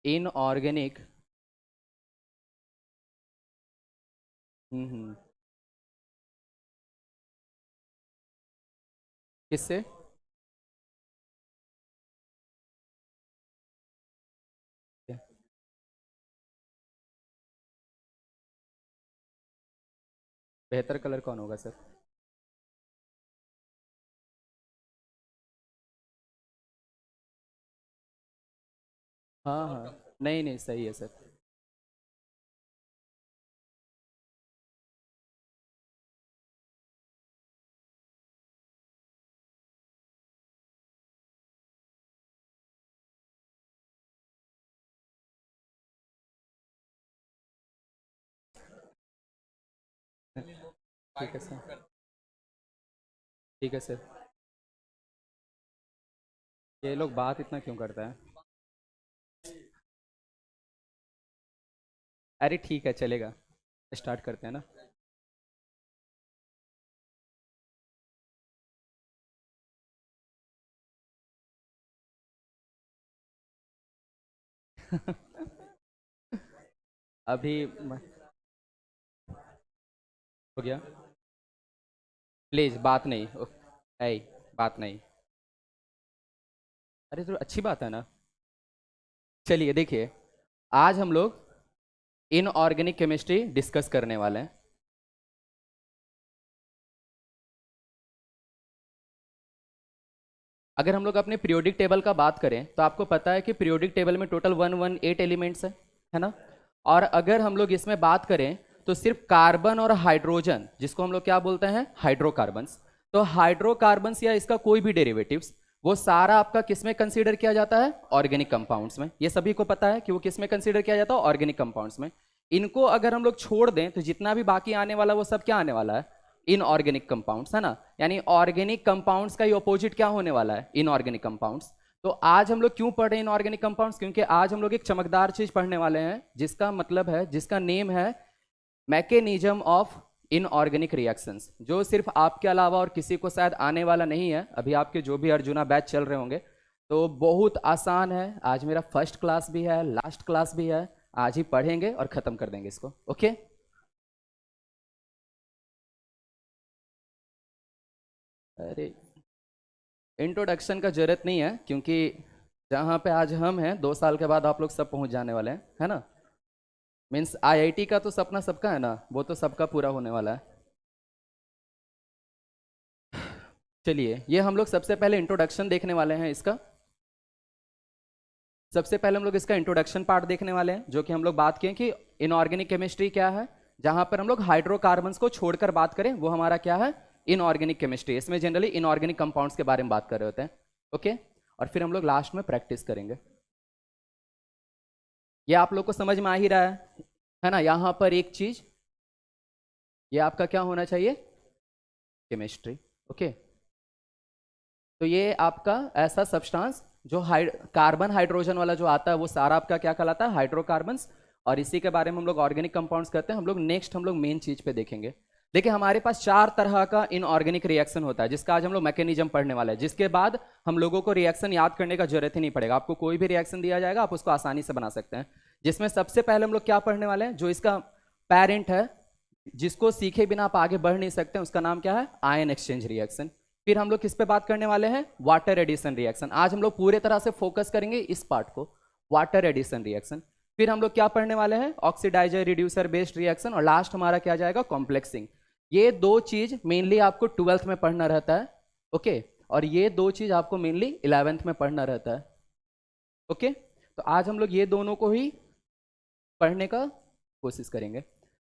Inorganic. हम्म। किससे? बेहतर colour कौन होगा सर? हाँ हाँ, नहीं नहीं, सही है सर। ठीक है सर। ठीक है सर। ये लोग बात इतना क्यों करता है? अरे ठीक है, चलेगा। स्टार्ट करते हैं ना। अभी हो गया। प्लीज बात नहीं। ऐ, बात नहीं। अरे तो अच्छी बात है ना। चलिए देखिए, आज हम लोग इनऑर्गेनिक केमिस्ट्री डिस्कस करने वाले हैं। अगर हम लोग अपने पीरियोडिक टेबल का बात करें तो आपको पता है कि पीरियोडिक टेबल में टोटल 118 एलिमेंट्स है ना। और अगर हम लोग इसमें बात करें तो सिर्फ कार्बन और हाइड्रोजन, जिसको हम लोग क्या बोलते हैं, हाइड्रोकार्बन्स। तो हाइड्रोकार्बन्स या इसका कोई भी डेरिवेटिव्स, वो सारा आपका किस में कंसीडर किया जाता है? ऑर्गेनिक कंपाउंड्स में। ये सभी को पता है कि वो किस में कंसीडर किया जाता है? ऑर्गेनिक कंपाउंड्स में। इनको अगर हम लोग छोड़ दें तो जितना भी बाकी आने वाला वो सब क्या आने वाला है? इनऑर्गेनिक कंपाउंड्स, है ना। यानी ऑर्गेनिक कंपाउंड्स का ही ऑपोजिट क्या होने वाला है? Inorganic compounds. तो आज हम लोग क्यों पढ़ रहे हैं इनऑर्गेनिक कंपाउंड्स? क्योंकि आज हम लोग एक चमकदार चीज पढ़ने वाले हैं जिसका मतलब है, जिसका नेम है मैकेनिज्म ऑफ इनऑर्गेनिक रिएक्शंस, जो सिर्फ आपके अलावा और किसी को शायद आने वाला नहीं है। अभी आपके जो भी अर्जुना बैच चल रहे होंगे, तो बहुत आसान है। आज मेरा फर्स्ट क्लास भी है, लास्ट क्लास भी है। आज ही पढ़ेंगे और खत्म कर देंगे इसको। ओके। अरे, इंट्रोडक्शन का जरूरत नहीं है, क्योंकि जहाँ पे आज हम हैं 2 साल के बाद आप लोग सब पहुंच जाने वाले हैं, है ना। मीन्स आईआईटी का तो सपना सबका है ना, वो तो सबका पूरा होने वाला है। चलिए, ये हम लोग सबसे पहले इंट्रोडक्शन देखने वाले हैं इसका। सबसे पहले हम लोग इसका इंट्रोडक्शन पार्ट देखने वाले हैं, जो कि हम लोग बात किए कि इनऑर्गेनिक केमिस्ट्री क्या है। जहां पर हम लोग हाइड्रोकार्बन्स को छोड़कर बात करें, वो हमारा क्या है? Inorganic chemistry. इसमें जनरली इनऑर्गेनिक कंपाउंड्स के बारे में बात कर रहे होते हैं। ओके। और फिर हम लोग लास्ट में प्रैक्टिस करेंगे। ये आप लोग को समझ में आ ही रहा है ना। यहां पर एक चीज, ये आपका क्या होना चाहिए? केमिस्ट्री। ओके। तो ये आपका ऐसा सब्सटेंस जो कार्बन हाइड्रोजन वाला जो आता है, वो सारा आपका क्या कहलाता है? हाइड्रोकार्बन्स। और इसी के बारे में हम लोग ऑर्गेनिक कंपाउंड्स करते हैं। हम लोग नेक्स्ट हम लोग मेन चीज पे देखेंगे। देखिए, हमारे पास 4 तरह का इनऑर्गेनिक रिएक्शन होता है, जिसका आज हम लोग मैकेनिज्म पढ़ने वाले हैं। जिसके बाद हम लोगों को रिएक्शन याद करने का जरूरत ही नहीं पड़ेगा। आपको कोई भी रिएक्शन दिया जाएगा, आप उसको आसानी से बना सकते हैं। जिसमें सबसे पहले हम लोग क्या पढ़ने वाले हैं, जो इसका पेरेंट है, जिसको सीखे बिना आप आगे बढ़ नहीं सकते, उसका नाम क्या है? Ion exchange reaction. फिर हम लोग किस पे बात करने वाले हैं? Water addition reaction. आज हम लोग पूरे तरह से फोकस करेंगे इस पार्ट को, वाटर एडिशन रिएक्शन। फिर हम लोग क्या पढ़ने वाले हैं? Oxidiser reducer based reaction. और लास्ट हमारा क्या जाएगा? कॉम्प्लेक्सिंग। ये दो चीज मेनली आपको ट्वेल्थ में पढ़ना रहता है। ओके। और ये दो चीज आपको मेनली 11th में पढ़ना रहता है। ओके। तो आज हम लोग ये दोनों को ही पढ़ने का कोशिश करेंगे।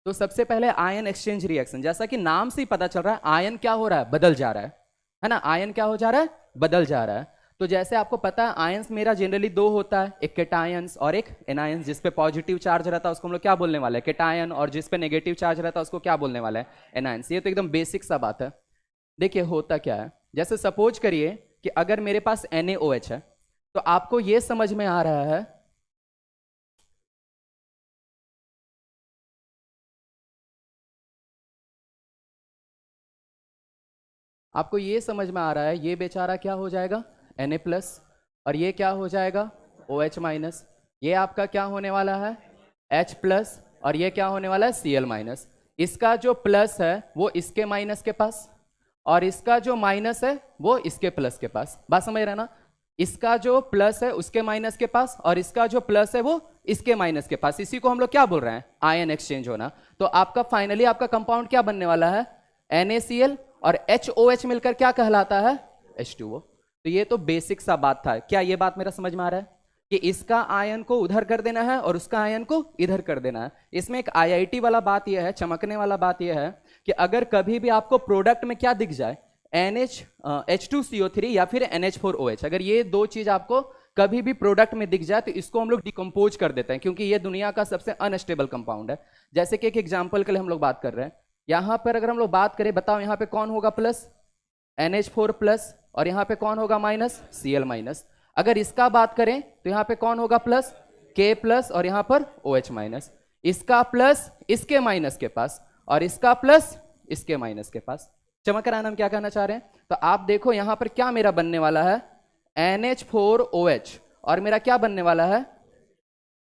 तो सबसे पहले आयन एक्सचेंज रिएक्शन। जैसा कि नाम से ही पता चल रहा है, आयन क्या हो रहा है? बदल जा रहा है ना। आयन क्या हो जा रहा है? बदल जा रहा है। तो जैसे आपको पता है, आयंस मेरा जनरली दो होता है, एक केटायंस और एक एनायंस। जिस पे पॉजिटिव चार्ज रहता है उसको हम लोग क्या बोलने वाले हैं? केटायन। और जिस पे नेगेटिव चार्ज रहता है उसको क्या बोलने वाला है? एनायंस। ये तो एकदम बेसिक सा बात है। देखिए, होता क्या है, जैसे सपोज करिए कि अगर मेरे पास NaOH है, तो आपको ये समझ में आ रहा है, आपको ये समझ में आ रहा है, ये बेचारा क्या हो जाएगा? Na plus. और ये क्या हो जाएगा? OH minus. ये आपका क्या होने वाला है H प्लस, और ये क्या होने वाला है Cl माइनस। इसका जो प्लस है वो इसके माइनस के पास, और इसका जो माइनस है वो इसके प्लस के पास। बात समझ रहे हैं ना? इसका जो प्लस है उसके माइनस के पास, और इसका जो प्लस है वो इसके माइनस के पास। इसी को हम लोग क्या बोल रहे हैं, आयन एक्सचेंज होना। तो आपका फाइनली आपका कंपाउंड क्या बनने वाला है, NaCl, और HOH मिलकर क्या कहलाता है, H2O। तो ये तो बेसिक सा बात था। क्या ये बात मेरा समझ में आ रहा है कि इसका आयन को उधर कर देना है और उसका आयन को इधर कर देना है। इसमें एक IIT वाला बात यह है, चमकने वाला बात यह है कि अगर कभी भी आपको प्रोडक्ट में क्या दिख जाए, H2CO3 या फिर NH4OH, अगर ये दो चीज आपको कभी भी प्रोडक्ट में दिख जाए तो इसको हम लोग डिकम्पोज कर देते हैं, क्योंकि ये दुनिया का सबसे अनस्टेबल कंपाउंड है। जैसे कि एक एग्जाम्पल के लिए हम लोग बात कर रहे हैं, यहां पर अगर हम लोग बात करें, बताओ यहां पे कौन होगा प्लस, NH4 प्लस, और यहां पे कौन होगा माइनस, Cl माइनस। अगर इसका बात करें तो यहां पे कौन होगा प्लस, K प्लस, और यहां पर OH माइनस। इसका प्लस इसके माइनस के पास, और इसका प्लस इसके माइनस के पास। चमक रहा है ना हम क्या कहना चाह रहे हैं? तो आप देखो यहां पर क्या मेरा बनने वाला है, NH4OH, और मेरा क्या बनने वाला है,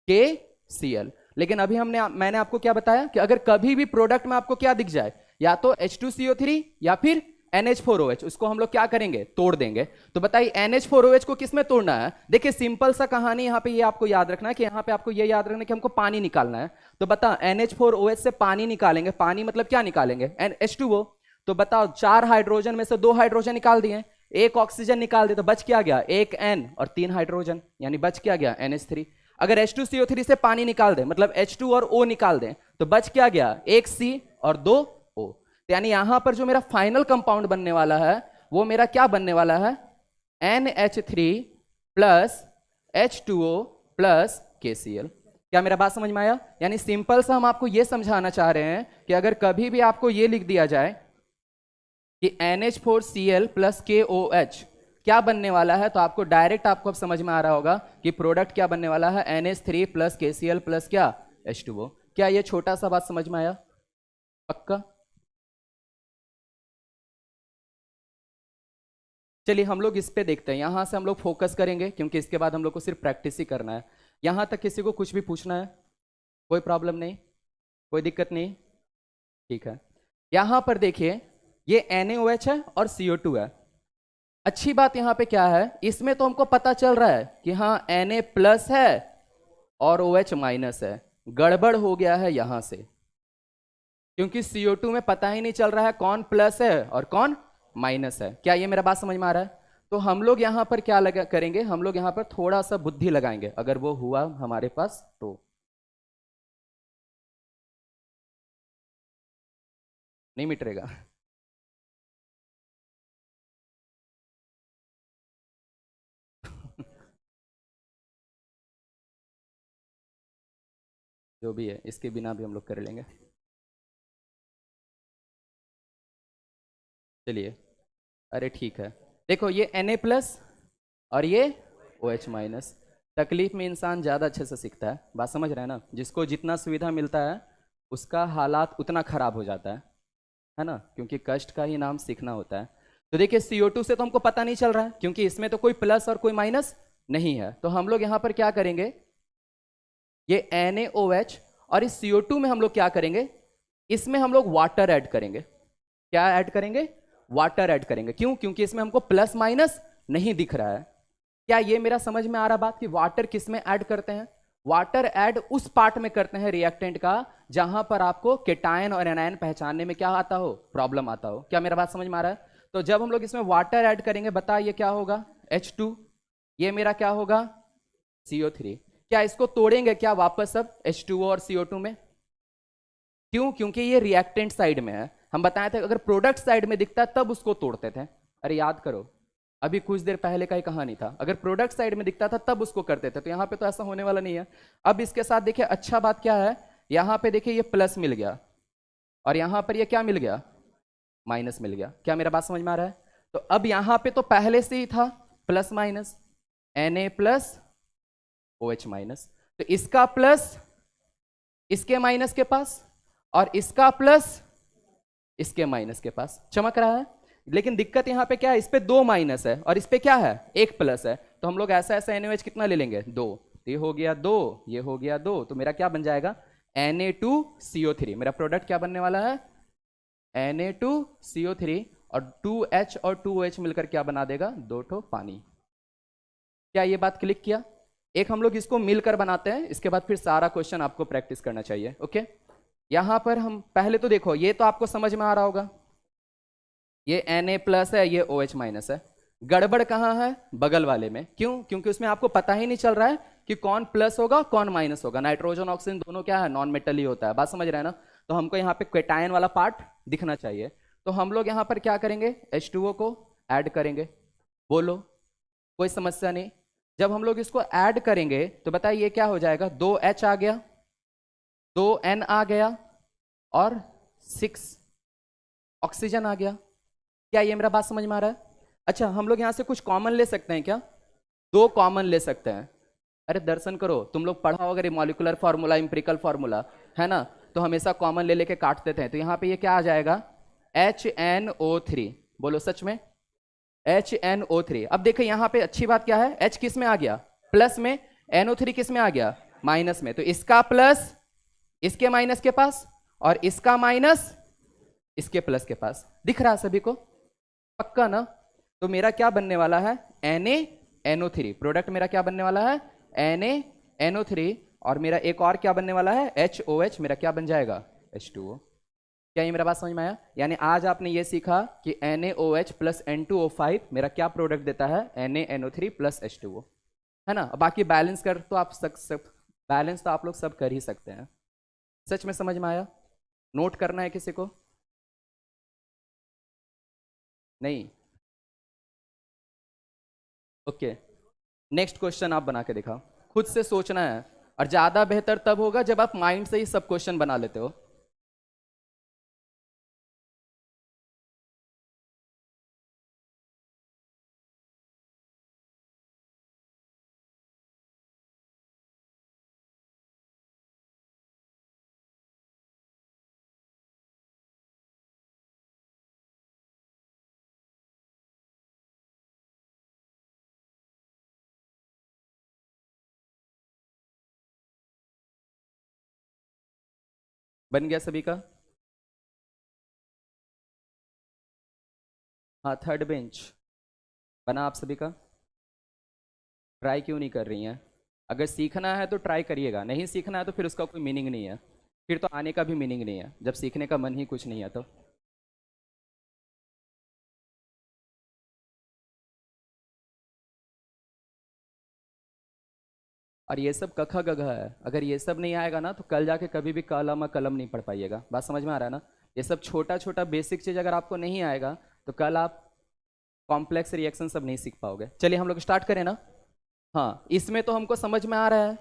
KCl। लेकिन अभी मैंने आपको क्या बताया कि अगर कभी भी प्रोडक्ट में आपको क्या दिख जाए, या तो H2CO3 या फिर NH4OH, उसको हम लोग क्या करेंगे, तोड़ देंगे। तो बताइए NH4OH को किस में तोड़ना है? देखिए सिंपल सा कहानी यहाँ पे ये आपको याद रखना है कि यहाँ पे आपको ये याद रखना है कि हमको पानी निकालना है। तो बता NH4OH से पानी निकालेंगे, पानी मतलब क्या निकालेंगे, H2O। तो बताओ 4 हाइड्रोजन में से 2 हाइड्रोजन निकाल दिए, 1 ऑक्सीजन निकाल दिए, तो बच क्या गया, 1 N और 3 हाइड्रोजन, यानी बच क्या गया, NH3। अगर H2CO3 से पानी निकाल दें, मतलब H2 और O निकाल दें, तो बच क्या गया, 1 C और 2 O। तो यानी यहां पर जो मेरा फाइनल कंपाउंड बनने वाला है वो मेरा क्या बनने वाला है, NH3 plus H2O plus KCl। क्या मेरा बात समझ में आया? यानी सिंपल सा हम आपको यह समझाना चाह रहे हैं कि अगर कभी भी आपको यह लिख दिया जाए कि NH4Cl प्लस KOH क्या बनने वाला है, तो आपको डायरेक्ट आपको अब समझ में आ रहा होगा कि प्रोडक्ट क्या बनने वाला है, NH3 प्लस KCl प्लस क्या, H2O। क्या ये छोटा सा बात समझ में आया? पक्का? चलिए हम लोग इस पे देखते हैं, यहां से हम लोग फोकस करेंगे क्योंकि इसके बाद हम लोग को सिर्फ प्रैक्टिस ही करना है। यहां तक किसी को कुछ भी पूछना है? कोई प्रॉब्लम नहीं, कोई दिक्कत नहीं, ठीक है। यहां पर देखिए ये NaOH है और CO2 है। अच्छी बात यहां पे क्या है, इसमें तो हमको पता चल रहा है कि हाँ Na प्लस है और OH माइनस है। गड़बड़ हो गया है यहां से, क्योंकि CO2 में पता ही नहीं चल रहा है कौन प्लस है और कौन माइनस है। क्या ये मेरा बात समझ में आ रहा है? तो हम लोग यहां पर क्या करेंगे, हम लोग यहां पर थोड़ा सा बुद्धि लगाएंगे, अगर वो हुआ हमारे पास तो। नहीं मिटेगा। जो भी है इसके बिना भी हम लोग कर लेंगे। चलिए, अरे ठीक है। देखो ये Na प्लस और ये OH माइनस। तकलीफ में इंसान ज़्यादा अच्छे से सीखता है, बात समझ रहे हैं ना? जिसको जितना सुविधा मिलता है उसका हालात उतना खराब हो जाता है ना? क्योंकि कष्ट का ही नाम सीखना होता है। तो देखिए CO2 से तो हमको पता नहीं चल रहा है क्योंकि इसमें तो कोई प्लस और कोई माइनस नहीं है। तो हम लोग यहाँ पर क्या करेंगे, ये NaOH और इस CO2 में हम लोग क्या करेंगे, इसमें हम लोग वाटर ऐड करेंगे। क्या ऐड करेंगे, वाटर ऐड करेंगे। क्यों? क्योंकि इसमें हमको प्लस माइनस नहीं दिख रहा है। क्या ये मेरा समझ में आ रहा बात कि वाटर किस में ऐड करते हैं? वाटर ऐड उस पार्ट में करते हैं रिएक्टेंट का जहां पर आपको केटायन और एनायन पहचानने में क्या आता हो, प्रॉब्लम आता हो। क्या मेरा बात समझ में आ रहा है? तो जब हम लोग इसमें वाटर ऐड करेंगे, बताइए क्या होगा, H2, ये मेरा क्या होगा, CO3। क्या इसको तोड़ेंगे क्या वापस अब H2O और CO2 में? क्यों? क्योंकि ये रिएक्टेंट साइड में है। हम बताए थे अगर प्रोडक्ट साइड में दिखता तब उसको तोड़ते थे। अरे याद करो, अभी कुछ देर पहले का ही कहानी था। अगर प्रोडक्ट साइड में दिखता था तब उसको करते थे, तो यहां पे तो ऐसा होने वाला नहीं है। अब इसके साथ देखिए अच्छा बात क्या है, यहां पे देखिए ये प्लस मिल गया और यहां पर ये क्या मिल गया, माइनस मिल गया। क्या मेरा बात समझ में आ रहा है? तो अब यहां पे तो पहले से ही था plus minus, Na plus OH minus. तो इसका प्लस इसके माइनस के पास और इसका प्लस इसके माइनस के पास। चमक रहा है? लेकिन दिक्कत यहां पे क्या है, इस पे 2 माइनस है और इस पे क्या है, 1 प्लस है। तो हम लोग ऐसा NaOH कितना ले लेंगे, 2। तो ये हो गया 2, ये हो गया 2, तो मेरा क्या बन जाएगा Na2CO3। मेरा प्रोडक्ट क्या बनने वाला है Na2CO3, और 2H और 2OH मिलकर क्या बना देगा, 2 ठो पानी। क्या ये बात क्लिक किया? एक हम लोग इसको मिलकर बनाते हैं, इसके बाद फिर सारा क्वेश्चन आपको प्रैक्टिस करना चाहिए। ओके, यहां पर हम पहले तो देखो, ये तो आपको समझ में आ रहा होगा, ये Na प्लस है, ये OH माइनस है। गड़बड़ कहाँ है, बगल वाले में। क्यों? क्योंकि उसमें आपको पता ही नहीं चल रहा है कि कौन प्लस होगा कौन माइनस होगा। नाइट्रोजन ऑक्सीजन दोनों क्या है, नॉन मेटल ही होता है। बात समझ रहे हैं ना? तो हमको यहाँ पे केटायन वाला पार्ट दिखना चाहिए। तो हम लोग यहाँ पर क्या करेंगे, H2O को ऐड करेंगे। बोलो, कोई समस्या नहीं। जब हम लोग इसको ऐड करेंगे तो बताइए ये क्या हो जाएगा, 2H आ गया, 2N आ गया, और 6 ऑक्सीजन आ गया। क्या ये मेरा बात समझ में आ रहा है? अच्छा, हम लोग यहां से कुछ कॉमन ले सकते हैं क्या? 2 कॉमन ले सकते हैं। अरे दर्शन करो, तुम लोग पढ़ा होगा मॉलिक्यूलर फार्मूला, इंपेरिकल फार्मूला, है ना? तो हमेशा कॉमन ले लेके काट देते हैं। तो यहाँ पे ये क्या आ जाएगा, HNO3। बोलो सच में, HNO3। अब देखो यहाँ पे अच्छी बात क्या है, H किस में आ गया, प्लस में, NO3 किस में आ गया, माइनस में। तो इसका प्लस इसके माइनस के पास, और इसका माइनस इसके प्लस के पास। दिख रहा है सभी को? पक्का ना? तो मेरा क्या बनने वाला है, NaNO3। प्रोडक्ट मेरा क्या बनने वाला है, NaNO3, और मेरा एक और क्या बनने वाला है, HOH। मेरा क्या बन जाएगा, H2O। क्या ये मेरा बात समझ में आया? यानी आज आपने ये सीखा कि NaOH प्लस N2O5 मेरा क्या प्रोडक्ट देता है, NaNO3 प्लस H2O, है ना? बाकी बैलेंस कर तो आप सब बैलेंस तो आप लोग सब कर ही सकते हैं। सच में समझ में आया? नोट करना है किसी को? नहीं? ओके, नेक्स्ट क्वेश्चन आप बना के दिखाओ। खुद से सोचना है, और ज्यादा बेहतर तब होगा जब आप माइंड से ही सब क्वेश्चन बना लेते हो। बन गया सभी का? हाँ, थर्ड बेंच बना आप सभी का? ट्राई क्यों नहीं कर रही हैं? अगर सीखना है तो ट्राई करिएगा, नहीं सीखना है तो फिर उसका कोई मीनिंग नहीं है। फिर तो आने का भी मीनिंग नहीं है, जब सीखने का मन ही कुछ नहीं है तो। और ये सब कखा गघा है, अगर ये सब नहीं आएगा ना तो कल जाके कभी भी कलम कलम नहीं पढ़ पाइएगा। बात समझ में आ रहा है ना? ये सब छोटा छोटा बेसिक चीज अगर आपको नहीं आएगा तो कल आप कॉम्प्लेक्स रिएक्शन सब नहीं सीख पाओगे। चलिए हम लोग स्टार्ट करें ना? हाँ, इसमें तो हमको समझ में आ रहा है।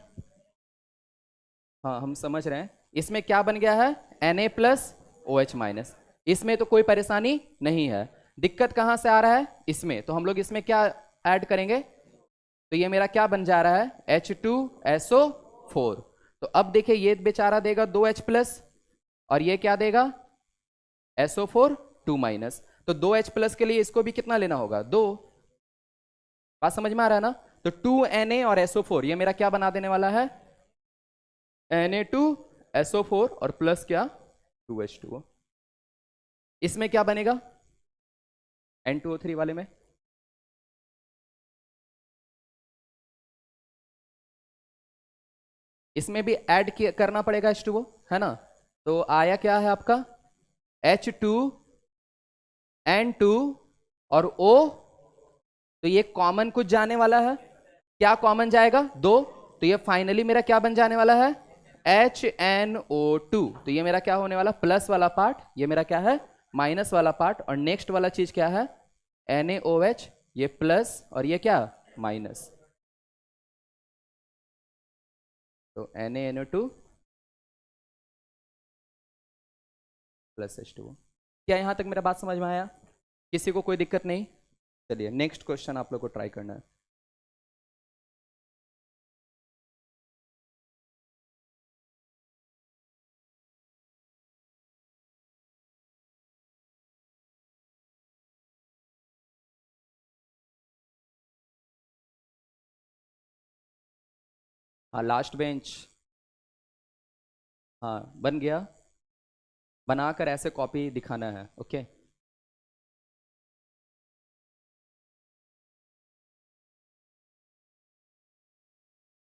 हाँ, हम समझ रहे हैं। इसमें क्या बन गया है, Na प्लस OH माइनस। इसमें तो कोई परेशानी नहीं है। दिक्कत कहाँ से आ रहा है, इसमें। तो हम लोग इसमें क्या ऐड करेंगे, तो ये मेरा क्या बन जा रहा है, H2SO4। तो अब देखिए ये बेचारा देगा 2H प्लस, और ये क्या देगा, SO4 2 माइनस। तो 2H प्लस के लिए इसको भी कितना लेना होगा, 2। बात समझ में आ रहा है ना? तो 2Na और SO4 ये मेरा क्या बना देने वाला है, Na2SO4, और प्लस क्या, 2H2O। इसमें क्या बनेगा, N2O3 वाले में? इसमें भी ऐड करना पड़ेगा H2O, है ना? तो आया क्या है आपका, H2N2 और O। तो ये कॉमन कुछ जाने वाला है, क्या कॉमन जाएगा, 2। तो ये फाइनली मेरा क्या बन जाने वाला है, HNO2। तो ये मेरा क्या होने वाला, प्लस वाला पार्ट, ये मेरा क्या है, माइनस वाला पार्ट। और नेक्स्ट वाला चीज क्या है, NaOH, ये प्लस और ये क्या, माइनस। तो NaNO2 प्लस H2O। क्या यहां तक मेरा बात समझ में आया? किसी को कोई दिक्कत नहीं? चलिए नेक्स्ट क्वेश्चन आप लोग को ट्राई करना है। हाँ लास्ट बेंच, हाँ बन गया, बनाकर ऐसे कॉपी दिखाना है। ओके,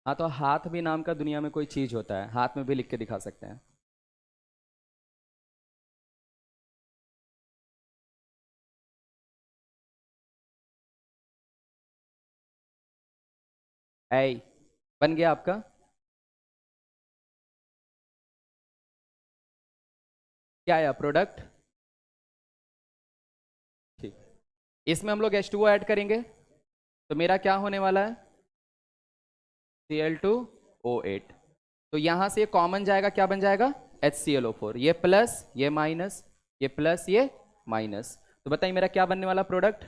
हाँ तो हाथ भी नाम का दुनिया में कोई चीज होता है, हाथ में भी लिख के दिखा सकते हैं। ऐ बन गया आपका। क्या आया प्रोडक्ट, ठीक। इसमें हम लोग H2O ऐड करेंगे, तो मेरा क्या होने वाला है, Cl2O8। तो यहां से ये कॉमन जाएगा, क्या बन जाएगा, HClO4। ये प्लस ये माइनस, ये प्लस ये माइनस। तो बताइए मेरा क्या बनने वाला प्रोडक्ट,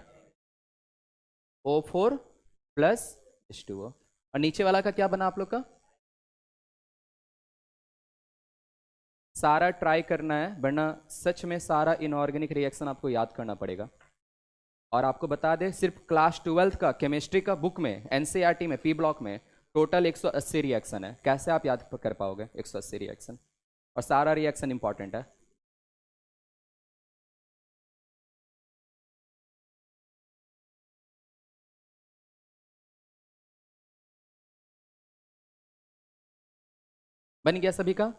O4 प्लस H2O। और नीचे वाला का क्या बना आप लोग का, सारा ट्राई करना है, वरना सच में सारा इनऑर्गेनिक रिएक्शन आपको याद करना पड़ेगा। और आपको बता दें, सिर्फ क्लास 12 का केमिस्ट्री का बुक में, एनसीईआरटी में, पी ब्लॉक में टोटल 180 रिएक्शन है। कैसे आप याद कर पाओगे 180 रिएक्शन, और सारा रिएक्शन इंपॉर्टेंट है। बन गया सभी का,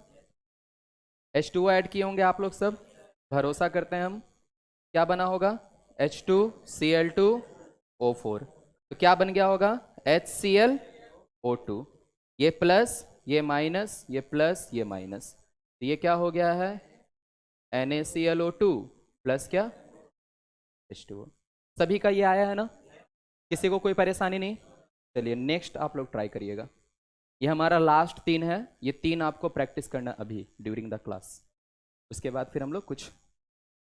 H2O ऐड किए होंगे आप लोग सब, भरोसा करते हैं हम। क्या बना होगा, H2Cl2O4। तो क्या बन गया होगा, HClO2। ये प्लस ये माइनस, ये प्लस ये माइनस, तो ये क्या हो गया है, NaClO2 प्लस क्या, H2O। सभी का ये आया है ना, किसी को कोई परेशानी नहीं। चलिए नेक्स्ट आप लोग ट्राई करिएगा। ये हमारा लास्ट 3 है, ये 3 आपको प्रैक्टिस करना अभी ड्यूरिंग द क्लास। उसके बाद फिर हम लोग कुछ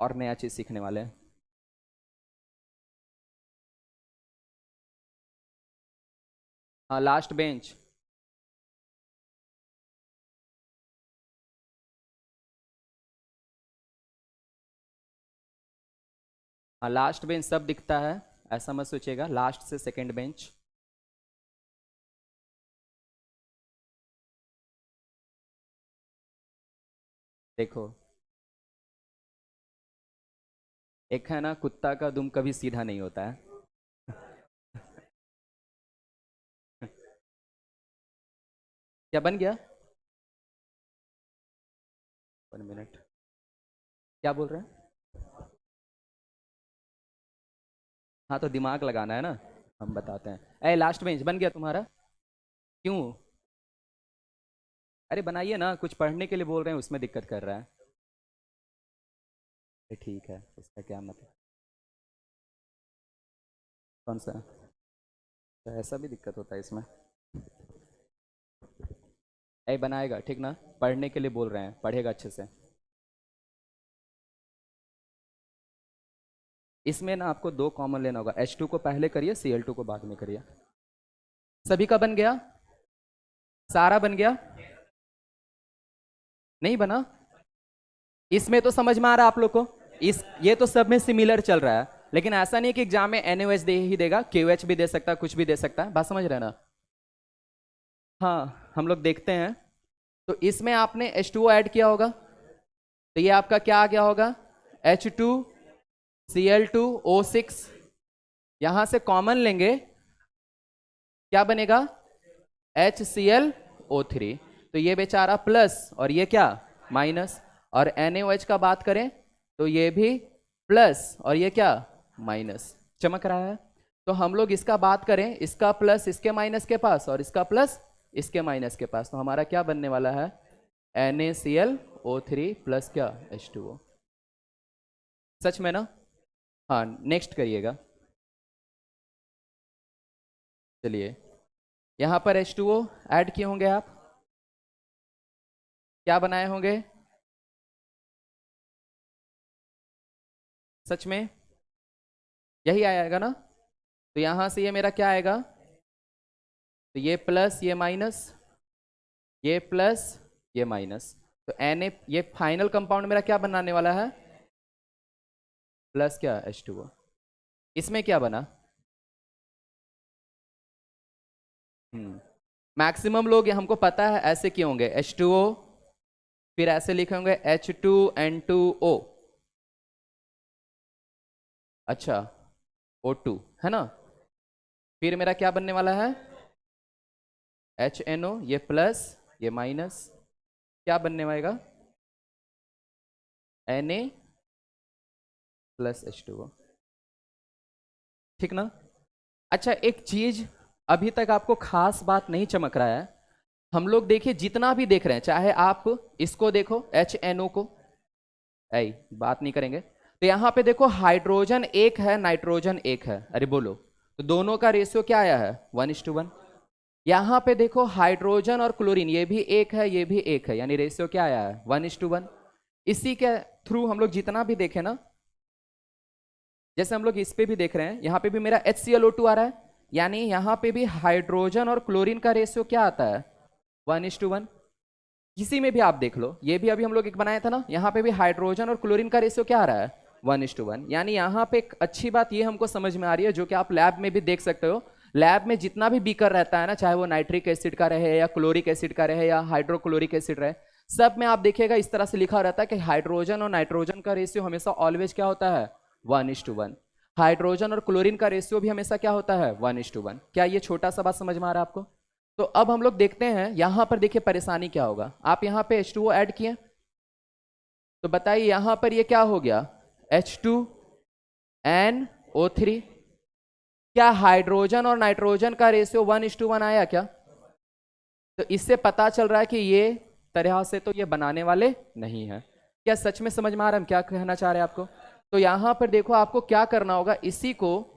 और नया चीज सीखने वाले हैं। हाँ लास्ट बेंच, हाँ लास्ट बेंच सब दिखता है, ऐसा मत सोचिएगा, लास्ट से सेकंड बेंच। देखो, एक है ना, कुत्ता का दुम कभी सीधा नहीं होता है। क्या बन गया, 1 मिनट, क्या बोल रहे हैं। हाँ तो दिमाग लगाना है ना, हम बताते हैं। ए लास्ट बेंच बन गया तुम्हारा, क्यों, अरे बनाइए ना, कुछ पढ़ने के लिए बोल रहे हैं उसमें दिक्कत कर रहा है। अरे ठीक है, इसका क्या मतलब, कौन सा, तो ऐसा भी दिक्कत होता है इसमें। ए बनाएगा ठीक ना, पढ़ने के लिए बोल रहे हैं, पढ़ेगा अच्छे से। इसमें ना आपको 2 कॉमन लेना होगा, H2 को पहले करिए, Cl2 को बाद में करिए। सभी का बन गया, सारा बन गया, नहीं बना, इसमें तो समझ में आ रहा है आप लोग को, इस ये तो सब में सिमिलर चल रहा है। लेकिन ऐसा नहीं है कि एग्जाम में NaOH दे ही देगा, KOH भी दे सकता है, कुछ भी दे सकता है, बात समझ रहे हैं ना। हाँ हम लोग देखते हैं, तो इसमें आपने H2O ऐड किया होगा, तो ये आपका क्या आ गया होगा, H2Cl2O6। यहां से कॉमन लेंगे, क्या बनेगा, HClO3। तो ये बेचारा प्लस और ये क्या, माइनस। और NaOH का बात करें तो ये भी प्लस और ये क्या, माइनस। चमक रहा है। तो हम लोग इसका बात करें, इसका प्लस इसके माइनस के पास और इसका प्लस इसके माइनस के पास, तो हमारा क्या बनने वाला है, NaClO3 प्लस क्या, H2O। सच में ना, हाँ नेक्स्ट करिएगा। चलिए, यहां पर H2O ऐड किए होंगे आप, क्या बनाए होंगे, सच में यही आएगा ना। तो यहां से ये मेरा क्या आएगा, तो ये प्लस ये माइनस, ये प्लस ये माइनस, तो Na ये फाइनल कंपाउंड मेरा क्या बनाने वाला है, प्लस क्या, H2O। इसमें क्या बना, मैक्सिमम लोग हमको पता है ऐसे क्यों होंगे, H2O, फिर ऐसे लिखे होंगे H2N2O, अच्छा O2 है ना, फिर मेरा क्या बनने वाला है HNO, ये प्लस ये माइनस, क्या बनने वाला Na प्लस H2O, ठीक ना। अच्छा एक चीज अभी तक आपको खास बात नहीं चमक रहा है, हम लोग देखिए जितना भी देख रहे हैं, चाहे आप इसको देखो HNO को, ऐ बात नहीं करेंगे, तो यहां पे देखो हाइड्रोजन एक है नाइट्रोजन एक है, अरे बोलो, तो दोनों का रेशियो क्या आया है 1:1। यहां पे देखो हाइड्रोजन और क्लोरीन ये भी एक है ये भी एक है, यानी रेशियो क्या आया है 1:1। इसी के थ्रू हम लोग जितना भी देखें ना, जैसे हम लोग इस पे भी देख रहे हैं, यहां पे भी मेरा HClO2 आ रहा है, यानी यहां पे भी हाइड्रोजन और क्लोरीन का रेशियो क्या आता है 1:1। किसी में भी आप देख लो, ये भी अभी हम लोग एक बनाया था ना, यहाँ पे भी हाइड्रोजन और क्लोरीन का रेशियो क्या आ रहा है 1:1, यानी यहाँ पे एक अच्छी बात ये हमको समझ में आ रही है, जो कि आप लैब में भी देख सकते हो। लैब में जितना भी बीकर रहता है ना, चाहे वो नाइट्रिक एसिड का रहे या क्लोरिक एसिड का रहे या हाइड्रोक्लोरिक एसिड रहे, सब में आप देखिएगा इस तरह से लिखा रहता है कि हाइड्रोजन और नाइट्रोजन का रेशियो हमेशा ऑलवेज क्या होता है 1:1। हाइड्रोजन और क्लोरीन का रेशियो भी हमेशा क्या होता है 1:1। क्या ये छोटा सा बात समझ में आ रहा है आपको। तो अब हम लोग देखते हैं यहां पर, देखिए परेशानी क्या होगा, आप यहां पे H2O ऐड किए, तो बताइए यहां पर ये क्या हो गया H2NO3, क्या हाइड्रोजन और नाइट्रोजन का रेशियो 1:1 आया क्या। तो इससे पता चल रहा है कि ये तरह से तो ये बनाने वाले नहीं है। क्या सच में समझ में आ रहा है हम क्या कहना चाह रहे हैं आपको। तो यहां पर देखो आपको क्या करना होगा, इसी को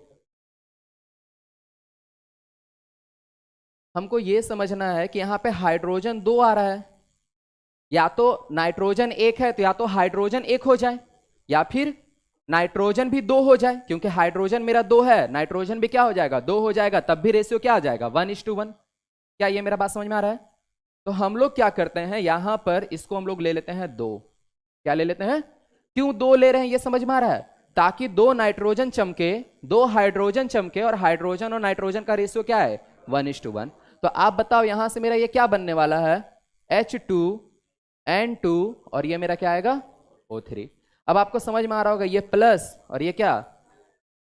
हमको ये समझना है कि यहां पे हाइड्रोजन 2 आ रहा है, या तो नाइट्रोजन एक है तो या तो हाइड्रोजन एक हो जाए, या फिर नाइट्रोजन भी 2 हो जाए, क्योंकि हाइड्रोजन मेरा 2 है, नाइट्रोजन भी क्या हो जाएगा 2 हो जाएगा, तब भी रेशियो क्या आ जाएगा 1:1। क्या ये मेरा बात समझ में आ रहा है। तो हम लोग क्या करते हैं, यहां पर इसको हम लोग ले लेते हैं 2। क्या ले लेते हैं, क्यों 2 ले रहे हैं ये समझ में आ रहा है, ताकि 2 नाइट्रोजन चमके 2 हाइड्रोजन चमके, और हाइड्रोजन और नाइट्रोजन का रेशियो क्या है 1:1। तो आप बताओ यहां से मेरा ये क्या बनने वाला है H2N2, और ये मेरा क्या आएगा O3। अब आपको समझ में आ रहा होगा, ये प्लस और ये क्या,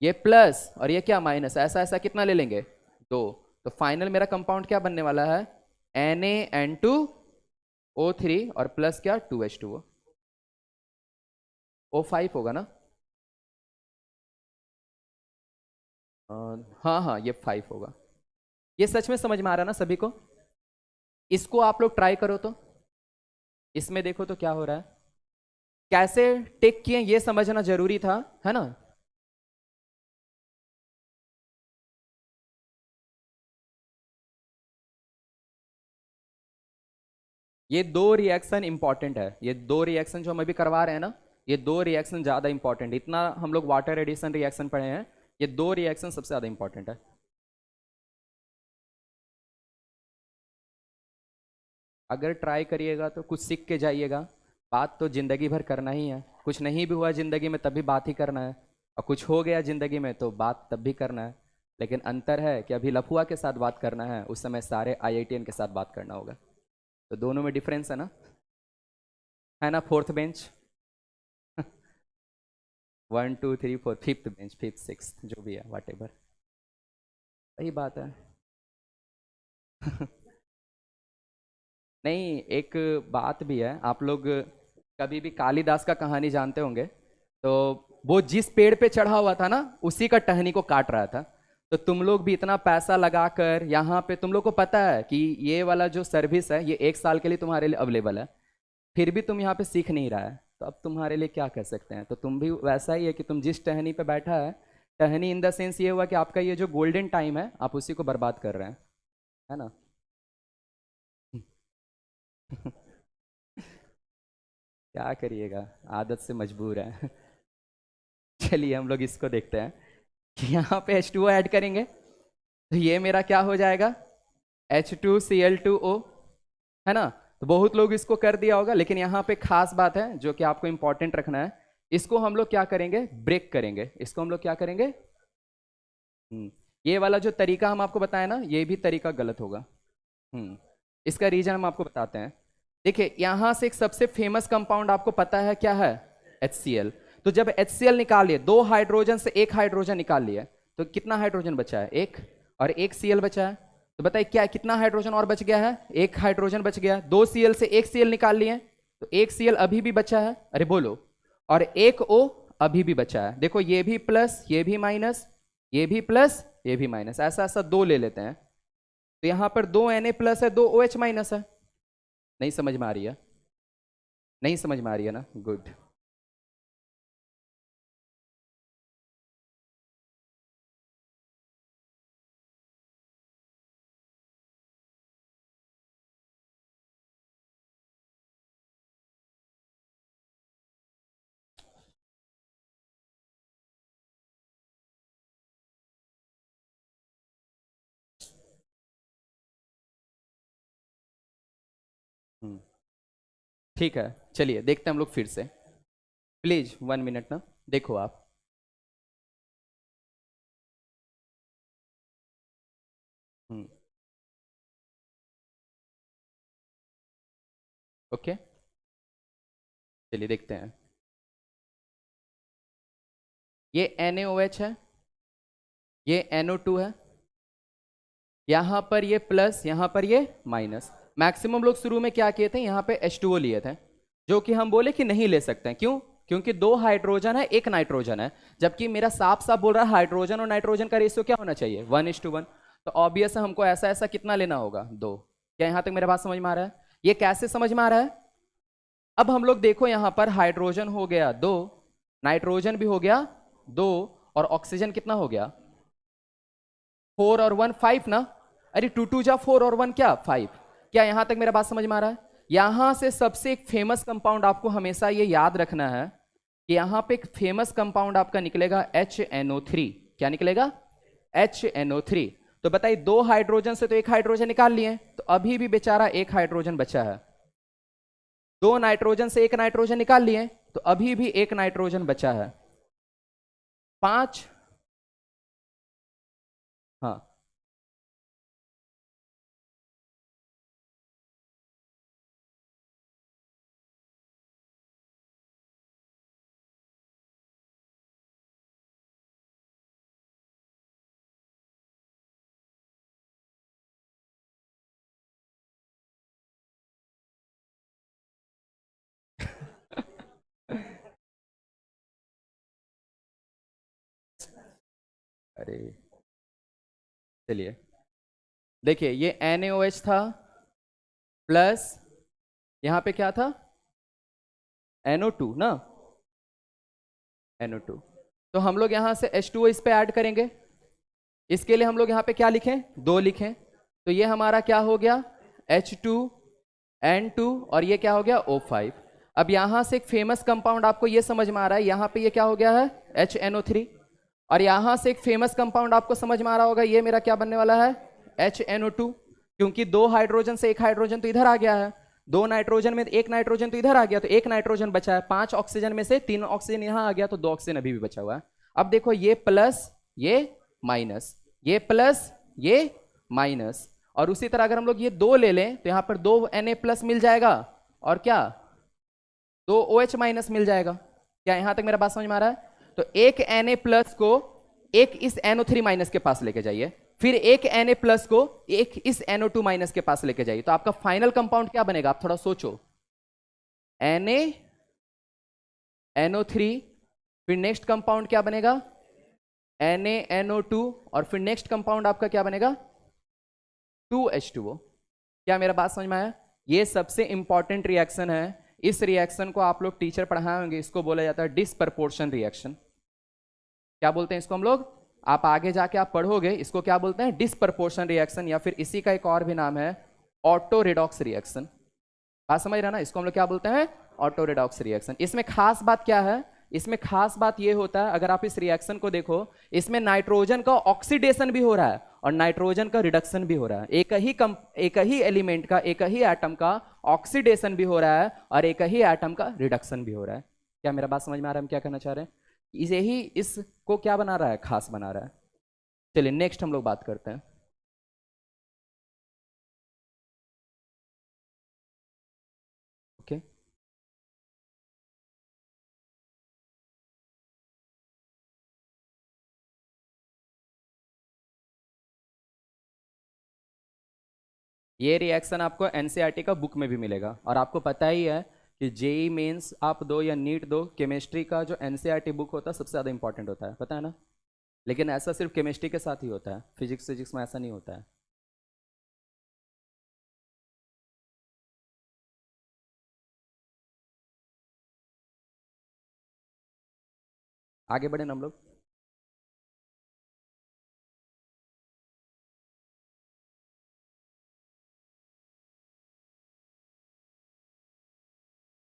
ये प्लस और ये क्या माइनस, ऐसा ऐसा कितना ले लेंगे 2। तो फाइनल मेरा कंपाउंड क्या बनने वाला है NaN2O3 और प्लस क्या 2H2O, O5 होगा ना। हाँ हाँ ये 5 होगा। ये सच में समझ में आ रहा है ना सभी को। इसको आप लोग ट्राई करो, तो इसमें देखो तो क्या हो रहा है, कैसे टिक किए ये समझना जरूरी था, है ना। ये 2 रिएक्शन इंपॉर्टेंट है, ये 2 रिएक्शन जो हम अभी करवा रहे हैं ना, ये 2 रिएक्शन ज्यादा इंपॉर्टेंट, इतना हम लोग वाटर एडिशन रिएक्शन पढ़े हैं, ये 2 रिएक्शन सबसे ज्यादा इंपॉर्टेंट है। अगर ट्राई करिएगा तो कुछ सीख के जाइएगा, बात तो जिंदगी भर करना ही है, कुछ नहीं भी हुआ जिंदगी में तब भी बात ही करना है, और कुछ हो गया जिंदगी में तो बात तब भी करना है। लेकिन अंतर है कि अभी लफुआ के साथ बात करना है, उस समय सारे IITian के साथ बात करना होगा। तो दोनों में डिफरेंस है ना, fourth bench 1 2 3 4 fifth bench, fifth six जो भी है वाट एवर, सही बात है नहीं एक बात भी है, आप लोग कभी भी कालिदास का कहानी जानते होंगे, तो वो जिस पेड़ पे चढ़ा हुआ था ना, उसी का टहनी को काट रहा था। तो तुम लोग भी इतना पैसा लगाकर यहाँ पे, तुम लोग को पता है कि ये वाला जो सर्विस है ये 1 साल के लिए तुम्हारे लिए अवेलेबल है, फिर भी तुम यहाँ पे सीख नहीं रहा है, तो अब तुम्हारे लिए क्या कर सकते हैं। तो तुम भी वैसा ही है कि तुम जिस टहनी पे बैठा है, टहनी इन द सेंस ये हुआ कि आपका ये जो गोल्डन टाइम है आप उसी को बर्बाद कर रहे हैं, है ना क्या करिएगा, आदत से मजबूर है चलिए हम लोग इसको देखते हैं कि यहाँ पे H2O ऐड करेंगे, तो ये मेरा क्या हो जाएगा H2Cl2O, है ना। तो बहुत लोग इसको कर दिया होगा, लेकिन यहाँ पे खास बात है जो कि आपको इंपॉर्टेंट रखना है, इसको हम लोग क्या करेंगे ब्रेक करेंगे, इसको हम लोग क्या करेंगे ये वाला जो तरीका हम आपको बताया ना, ये भी तरीका गलत होगा। इसका रीजन हम आपको बताते हैं। देखिए यहां से एक सबसे फेमस कंपाउंड आपको पता है क्या है, HCl। तो जब HCl निकाल लिए, दो हाइड्रोजन से एक हाइड्रोजन निकाल लिया, तो कितना हाइड्रोजन बचा है, एक, और एक Cl बचा है। तो बताइए क्या कितना हाइड्रोजन और बच गया है, एक हाइड्रोजन बच गया। दो Cl से एक Cl निकाल लिए, तो एक Cl अभी भी बचा है, अरे बोलो, और एक O अभी भी बचा है। देखो ये भी प्लस, ये भी माइनस, ये भी प्लस, ये भी माइनस, ऐसा ऐसा दो ले लेते हैं। तो यहां पर दो Na प्लस है, दो OH माइनस है। नहीं समझ में आ रही है, नहीं समझ में आ रही है ना, गुड। हम्म, ठीक है, चलिए देखते हैं हम लोग फिर से। प्लीज 1 मिनट ना, देखो आप। हम्म, ओके, चलिए देखते हैं। ये NaOH है, ये NO2 है, यहां पर ये प्लस, यहां पर ये माइनस। मैक्सिमम लोग शुरू में क्या किए थे, यहां पे H2O लिए थे, जो कि हम बोले कि नहीं ले सकते हैं। क्यों? क्योंकि दो हाइड्रोजन है, एक नाइट्रोजन है, जबकि मेरा साफ साफ बोल रहा है हाइड्रोजन और नाइट्रोजन का रेशियो क्या होना चाहिए, 1:1। तो ऑब्वियस है हमको ऐसा ऐसा कितना लेना होगा, दो। क्या यहां तक मेरा बात समझ में आ रहा है? ये कैसे समझ में आ रहा है? अब हम लोग देखो यहां पर हाइड्रोजन हो गया दो, नाइट्रोजन भी हो गया दो, और ऑक्सीजन कितना हो गया, 4 और 1 5 ना। अरे 2 2 जा 4 और 1 क्या 5। क्या यहां तक मेरा बात समझ में आ रहा है? यहां से सबसे एक फेमस कंपाउंड आपको हमेशा ये याद रखना है कि यहां पे एक फेमस कंपाउंड आपका निकलेगा HNO3। क्या निकलेगा? HNO3। तो बताइए दो हाइड्रोजन से तो एक हाइड्रोजन निकाल लिए, तो अभी भी बेचारा एक हाइड्रोजन बचा है। दो नाइट्रोजन से एक नाइट्रोजन निकाल लिए, तो अभी भी एक नाइट्रोजन बचा है। पांच, हाँ, अरे चलिए देखिए, ये NaOH था, प्लस यहां पे क्या था, NO2 ना, NO2। तो हम लोग यहां से H2O इस पे ऐड करेंगे। इसके लिए हम लोग यहां पे क्या लिखें, दो लिखें। तो ये हमारा क्या हो गया, H2N2, और ये क्या हो गया, O5। अब यहां से एक फेमस कंपाउंड आपको ये समझ में आ रहा है, यहां पे ये क्या हो गया है, HNO3। और यहां से एक फेमस कंपाउंड आपको समझ में आ रहा होगा, ये मेरा क्या बनने वाला है, HNO2। क्योंकि दो हाइड्रोजन से एक हाइड्रोजन तो इधर आ गया है, दो नाइट्रोजन में एक नाइट्रोजन तो इधर आ गया, तो एक नाइट्रोजन बचा है। पांच ऑक्सीजन में से तीन ऑक्सीजन यहां आ गया, तो दो ऑक्सीजन अभी भी बचा हुआ है। अब देखो ये प्लस, ये माइनस, ये प्लस, ये माइनस। और उसी तरह अगर हम लोग ये दो ले लें, तो यहां पर दो Na प्लस मिल जाएगा, और क्या, दो OH माइनस मिल जाएगा। क्या यहां तक मेरा बात समझ में आ रहा है? तो एक Na प्लस को एक इस NO3 माइनस के पास लेके जाइए, फिर एक Na प्लस को एक इस NO2 माइनस के पास लेके जाइए, तो आपका फाइनल कंपाउंड क्या बनेगा, आप थोड़ा सोचो। Na NO3, फिर नेक्स्ट कंपाउंड क्या बनेगा, NaNO2, और फिर नेक्स्ट कंपाउंड आपका क्या बनेगा, 2H2O। क्या मेरा बात समझ में आया? ये सबसे इंपॉर्टेंट रिएक्शन है। इस रिएक्शन को आप लोग टीचर पढ़ाए होंगे, इसको बोला जाता है डिसप्रपोर्शन रिएक्शन। क्या बोलते हैं इसको हम लोग, आप आगे जाके आप पढ़ोगे, इसको क्या बोलते हैं, डिसप्रपोर्शन रिएक्शन, या फिर इसी का एक और भी नाम है ऑटो रिडॉक्स रिएक्शन। बात समझ रहे ना, इसको हम लोग क्या बोलते हैं, ऑटो रिडॉक्स रिएक्शन। इसमें खास बात क्या है, इसमें खास बात ये होता है, अगर आप इस रिएक्शन को देखो, इसमें नाइट्रोजन का ऑक्सीडेशन भी हो रहा है और नाइट्रोजन का रिडक्शन भी हो रहा है। एक ही एलिमेंट का, एक ही एटम का ऑक्सीडेशन भी हो रहा है और एक ही एटम का रिडक्शन भी हो रहा है। क्या मेरा बात समझ में आ रहा है, हम क्या कहना चाह रहे हैं? इसे ही इसको क्या बना रहा है, खास बना रहा है। चलिए नेक्स्ट हम लोग बात करते हैं। ये रिएक्शन आपको एनसीईआरटी का बुक में भी मिलेगा, और आपको पता ही है कि जेई मेंस आप दो या नीट दो, केमिस्ट्री का जो एनसीईआरटी बुक होता है सबसे ज़्यादा इंपॉर्टेंट होता है, पता है ना। लेकिन ऐसा सिर्फ केमिस्ट्री के साथ ही होता है, फिजिक्स में ऐसा नहीं होता है। आगे बढ़े ना हम लोग।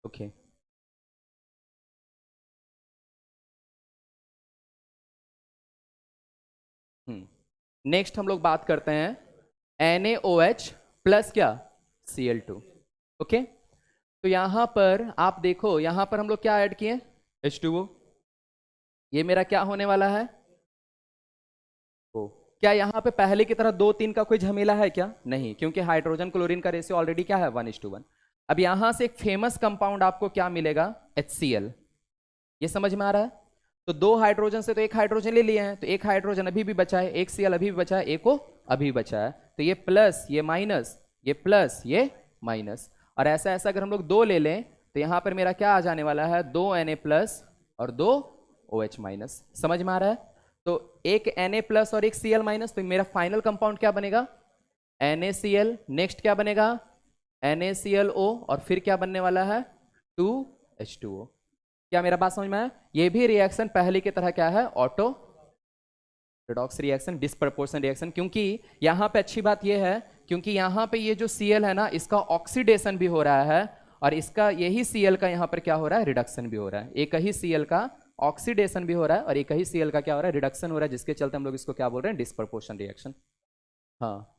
ओके, नेक्स्ट हम लोग बात करते हैं NaOH प्लस क्या, Cl2। ओके, तो यहां पर आप देखो, यहां पर हम लोग क्या ऐड किए, H2O। ये मेरा क्या होने वाला है, ओ। क्या यहां पे पहले की तरह 2 3 का कोई झमेला है क्या, नहीं, क्योंकि हाइड्रोजन क्लोरीन का रेशियो ऑलरेडी क्या है, 1:1। अब यहां से एक फेमस कंपाउंड आपको क्या मिलेगा, HCl। ये समझ में आ रहा है। तो 2 हाइड्रोजन से तो 1 हाइड्रोजन ले लिए हैं, तो 1 हाइड्रोजन अभी भी बचा है, एक Cl अभी भी बचा है, एक O अभी बचा है। तो ये प्लस ये माइनस, ये प्लस ये माइनस, और ऐसा ऐसा अगर हम लोग 2 ले लें तो यहां पर मेरा क्या आ जाने वाला है, 2 Na प्लस और 2 OH माइनस। समझ में आ रहा है। तो एक Na प्लस और एक Cl माइनस, तो मेरा फाइनल कंपाउंड क्या बनेगा, NaCl। नेक्स्ट क्या बनेगा, NaClO, और फिर क्या बनने वाला है, 2H2O। क्या मेरा बात समझ में आया। ये भी रिएक्शन पहले की तरह क्या है, ऑटो रिडॉक्स रिएक्शन, डिस्प्रपोर्शन रिएक्शन। क्योंकि यहां पे अच्छी बात ये है, क्योंकि यहां पे ये जो Cl है ना, इसका ऑक्सीडेशन भी हो रहा है, और इसका यही Cl का यहां पर क्या हो रहा है, रिडक्शन भी हो रहा है। एक ही Cl का ऑक्सीडेशन भी हो रहा है और एक ही Cl का क्या हो रहा है, रिडक्शन हो रहा है, जिसके चलते हम लोग इसको क्या बोल रहे हैं, डिस्प्रपोर्शन रिएक्शन। हाँ,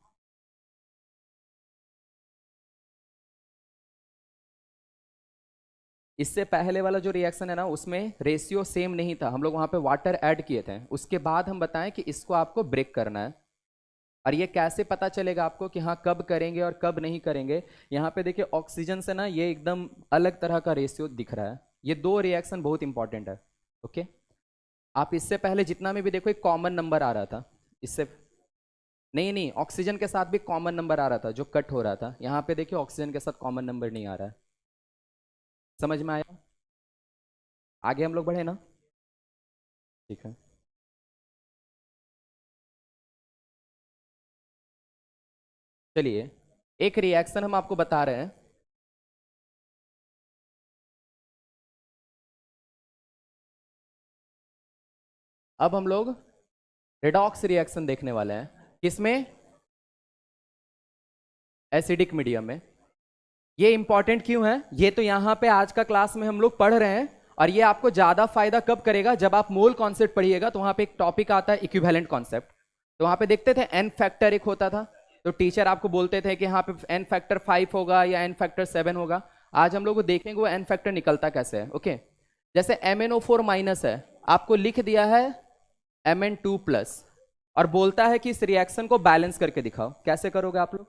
इससे पहले वाला जो रिएक्शन है ना, उसमें रेशियो सेम नहीं था, हम लोग वहां पे वाटर ऐड किए थे। उसके बाद हम बताएं कि इसको आपको ब्रेक करना है। और ये कैसे पता चलेगा आपको कि हाँ कब करेंगे और कब नहीं करेंगे। यहाँ पे देखिए ऑक्सीजन से ना ये एकदम अलग तरह का रेशियो दिख रहा है। ये 2 रिएक्शन बहुत इंपॉर्टेंट है। ओके, आप इससे पहले जितना में भी देखो एक कॉमन नंबर आ रहा था, इससे नहीं नहीं, ऑक्सीजन के साथ भी कॉमन नंबर आ रहा था जो कट हो रहा था। यहाँ पे देखिए ऑक्सीजन के साथ कॉमन नंबर नहीं आ रहा है। समझ में आया। आगे हम लोग बढ़े ना, ठीक है। चलिए, एक रिएक्शन हम आपको बता रहे हैं। अब हम लोग रेडॉक्स रिएक्शन देखने वाले हैं, किसमें, एसिडिक मीडियम में। ये इंपॉर्टेंट क्यों है, ये तो यहां पे आज का क्लास में हम लोग पढ़ रहे हैं, और ये आपको ज्यादा फायदा कब करेगा, जब आप मोल कॉन्सेप्ट पढ़िएगा। तो वहां पे एक टॉपिक आता है इक्विवेलेंट कॉन्सेप्ट। तो वहां पे देखते थे एन फैक्टर एक होता था, तो टीचर आपको बोलते थे कि यहाँ पे एन फैक्टर 5 होगा या एन फैक्टर 7 होगा। आज हम लोग देखेंगे वो एन फैक्टर निकलता कैसे है। ओके, जैसे MnO4 माइनस है, आपको लिख दिया है Mn2 प्लस, और बोलता है कि इस रिएक्शन को बैलेंस करके दिखाओ। कैसे करोगे आप लोग,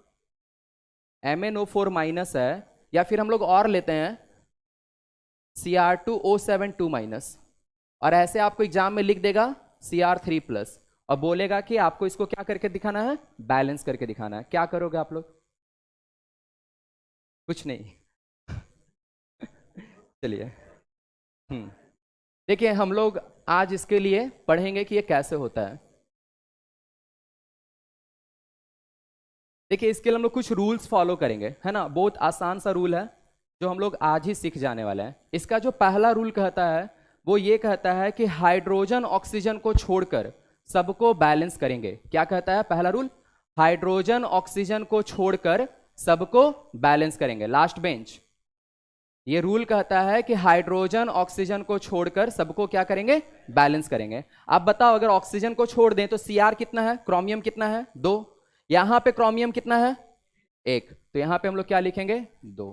MnO4 माइनस है, या फिर हम लोग और लेते हैं Cr2O7 2 माइनस, और ऐसे आपको एग्जाम में लिख देगा Cr3 प्लस, और बोलेगा कि आपको इसको क्या करके दिखाना है, बैलेंस करके दिखाना है। क्या करोगे आप लोग, कुछ नहीं। चलिए, देखिए हम लोग आज इसके लिए पढ़ेंगे कि ये कैसे होता है। देखिए इसके लिए हम लोग कुछ रूल्स फॉलो करेंगे, है ना। बहुत आसान सा रूल है जो हम लोग आज ही सीख जाने वाले हैं। इसका जो पहला रूल कहता है वो ये कहता है कि हाइड्रोजन ऑक्सीजन को छोड़कर सबको बैलेंस करेंगे। क्या कहता है पहला रूल, हाइड्रोजन ऑक्सीजन को छोड़कर सबको बैलेंस करेंगे। लास्ट बेंच, ये रूल कहता है कि हाइड्रोजन ऑक्सीजन को छोड़कर सबको क्या करेंगे, बैलेंस करेंगे। आप बताओ, अगर ऑक्सीजन को छोड़ दें तो Cr कितना है, क्रोमियम कितना है, 2। यहां पे क्रोमियम कितना है, 1, तो यहां पे हम लोग क्या लिखेंगे, 2।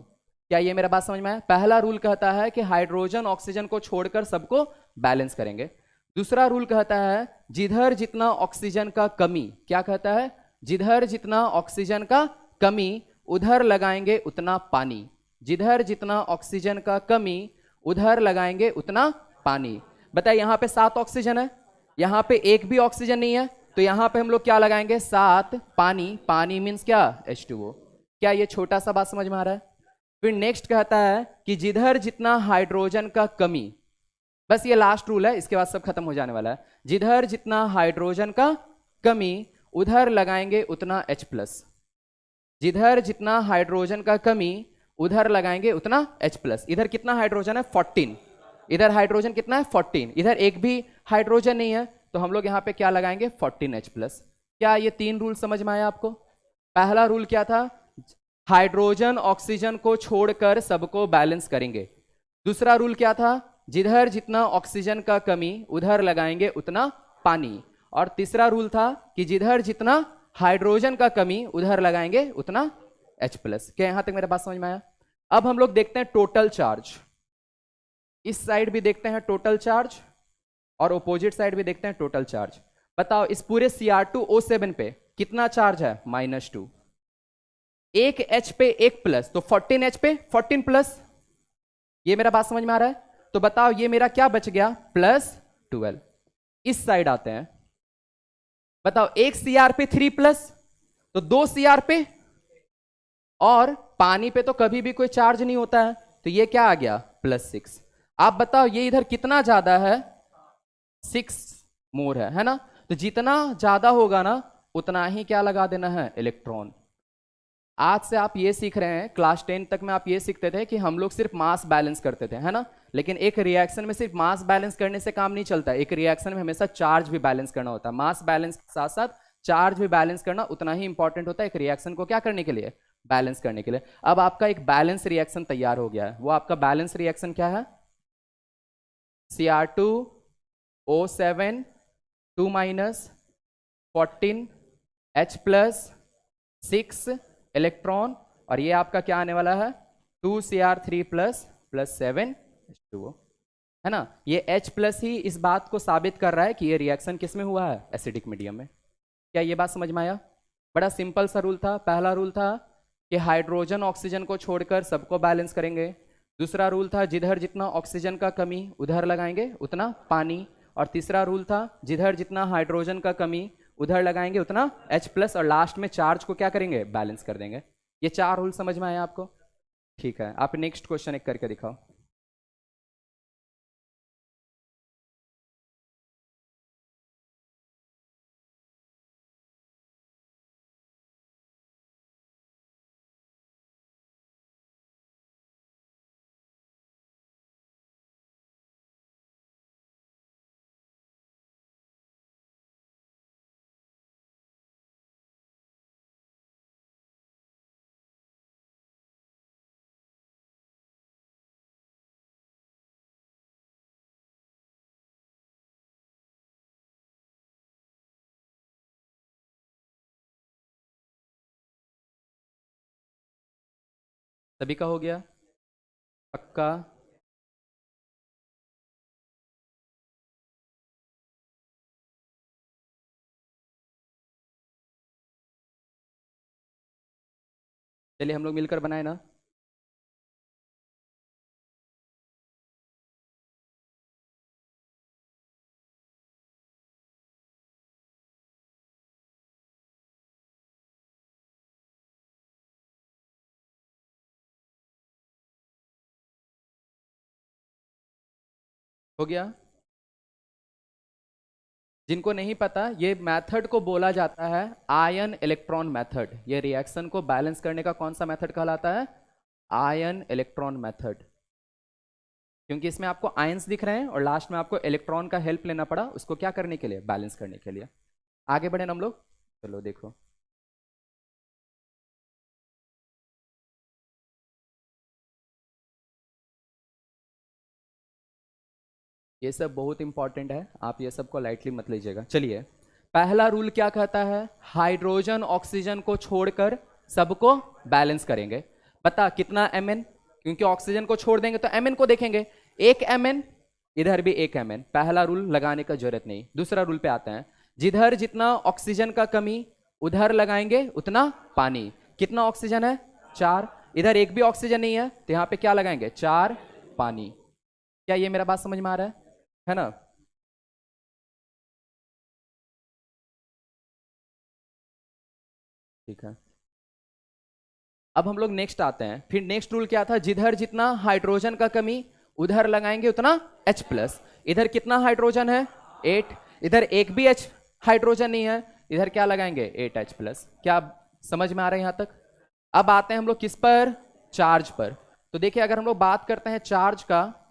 क्या ये मेरा बात समझ में आया। पहला रूल कहता है कि हाइड्रोजन ऑक्सीजन को छोड़कर सबको बैलेंस करेंगे। दूसरा रूल कहता है जिधर जितना ऑक्सीजन का कमी, क्या कहता है, जिधर जितना ऑक्सीजन का कमी उधर लगाएंगे उतना पानी। जिधर जितना ऑक्सीजन का कमी उधर लगाएंगे उतना पानी। बताइए यहां पे 7 ऑक्सीजन है, यहां पे एक भी ऑक्सीजन नहीं है, तो यहां पे हम लोग क्या लगाएंगे, 7 पानी। पानी मीन्स क्या, H2O। क्या ये छोटा सा बात समझ में आ रहा है? फिर नेक्स्ट कहता है कि जिधर जितना हाइड्रोजन का कमी, बस ये लास्ट रूल है, इसके बाद सब खत्म हो जाने वाला है। जिधर जितना हाइड्रोजन का कमी उधर लगाएंगे उतना H+। जिधर जितना हाइड्रोजन का कमी उधर लगाएंगे उतना H+। इधर कितना हाइड्रोजन है? 14। इधर हाइड्रोजन कितना है? 14। इधर एक भी हाइड्रोजन नहीं है, तो हम लोग यहां पे क्या लगाएंगे? 14H+। क्या ये 3 रूल समझ में आया आपको? पहला रूल क्या था? हाइड्रोजन ऑक्सीजन को छोड़कर सबको बैलेंस करेंगे। दूसरा रूल क्या था? जिधर जितना ऑक्सीजन का कमी उधर लगाएंगे उतना पानी। और तीसरा रूल था कि जिधर जितना हाइड्रोजन का कमी उधर लगाएंगे उतना H+। क्या यहां तक मेरे बात समझ में आया? अब हम लोग देखते हैं टोटल चार्ज। इस साइड भी देखते हैं टोटल चार्ज और ऑपोजिट साइड भी देखते हैं टोटल चार्ज। बताओ इस पूरे Cr2O7 पे कितना चार्ज है? -2। एक H पे एक प्लस, तो 14H पे 14+। ये मेरा बात समझ में आ रहा है? तो बताओ ये मेरा क्या बच गया? +12। इस साइड आते हैं, बताओ एक Cr पे 3+, तो 2 Cr पे, और पानी पे तो कभी भी कोई चार्ज नहीं होता है, तो ये क्या आ गया? +6। आप बताओ ये इधर कितना ज्यादा है? 6 मोर है ना? तो जितना ज्यादा होगा ना उतना ही क्या लगा देना है? इलेक्ट्रॉन। आज से आप ये सीख रहे हैं, क्लास 10 तक में आप ये सीखते थे कि हम लोग सिर्फ मास बैलेंस करते थे, है ना? लेकिन एक रिएक्शन में सिर्फ मास बैलेंस करने से काम नहीं चलता। एक रिएक्शन में हमेशा चार्ज भी बैलेंस करना होता है। मास बैलेंस के साथ साथ चार्ज भी बैलेंस करना उतना ही इंपॉर्टेंट होता है एक रिएक्शन को क्या करने के लिए? बैलेंस करने के लिए। अब आपका एक बैलेंस रिएक्शन तैयार हो गया है। वो आपका बैलेंस रिएक्शन क्या है? Cr2O7 2 - 14H+6 इलेक्ट्रॉन, और ये आपका क्या आने वाला है? 2Cr3 + 7H2O, है ना? ये H+ ही इस बात को साबित कर रहा है कि ये रिएक्शन किस में हुआ है? एसिडिक मीडियम में। क्या ये बात समझ में आया? बड़ा सिंपल सा रूल था। पहला रूल था कि हाइड्रोजन ऑक्सीजन को छोड़कर सबको बैलेंस करेंगे। दूसरा रूल था जिधर जितना ऑक्सीजन का कमी उधर लगाएंगे उतना पानी। और तीसरा रूल था जिधर जितना हाइड्रोजन का कमी उधर लगाएंगे उतना H+, और लास्ट में चार्ज को क्या करेंगे? बैलेंस कर देंगे। ये 4 रूल समझ में आया आपको? ठीक है, आप नेक्स्ट क्वेश्चन एक करके दिखाओ। सभी का हो गया? पक्का? चलिए हम लोग मिलकर बनाए ना। हो गया? जिनको नहीं पता, ये मेथड को बोला जाता है आयन इलेक्ट्रॉन मेथड। ये रिएक्शन को बैलेंस करने का कौन सा मेथड कहलाता है? Ion electron method. क्योंकि इसमें आपको आयंस दिख रहे हैं और लास्ट में आपको इलेक्ट्रॉन का हेल्प लेना पड़ा उसको क्या करने के लिए? बैलेंस करने के लिए। आगे बढ़े ना हम लोग। चलो देखो, ये सब बहुत इंपॉर्टेंट है, आप ये सब को लाइटली मत लीजिएगा। चलिए, पहला रूल क्या कहता है? हाइड्रोजन ऑक्सीजन को छोड़कर सबको बैलेंस करेंगे। बता कितना Mn? क्योंकि ऑक्सीजन को छोड़ देंगे तो Mn को देखेंगे। एक Mn, इधर भी एक Mn। पहला रूल लगाने का जरूरत नहीं। दूसरा रूल पे आते हैं। जिधर जितना ऑक्सीजन का कमी उधर लगाएंगे उतना पानी। कितना ऑक्सीजन है? 4। इधर एक भी ऑक्सीजन नहीं है, तो यहां पे क्या लगाएंगे? 4 पानी। क्या ये मेरा बात समझ में आ रहा है ना? ठीक है। अब हम लोग नेक्स्ट आते हैं, फिर नेक्स्ट रूल क्या था, जिधर जितना हाइड्रोजन का कमी उधर लगाएंगे उतना H प्लस। इधर कितना हाइड्रोजन है 8, इधर एक भी H हाइड्रोजन नहीं है, इधर क्या लगाएंगे 8H प्लस। क्या समझ में आ रहा है यहां तक? अब आते हैं हम लोग किस पर, चार्ज पर। तो देखिए अगर हम लोग बात करते हैं चार्ज का,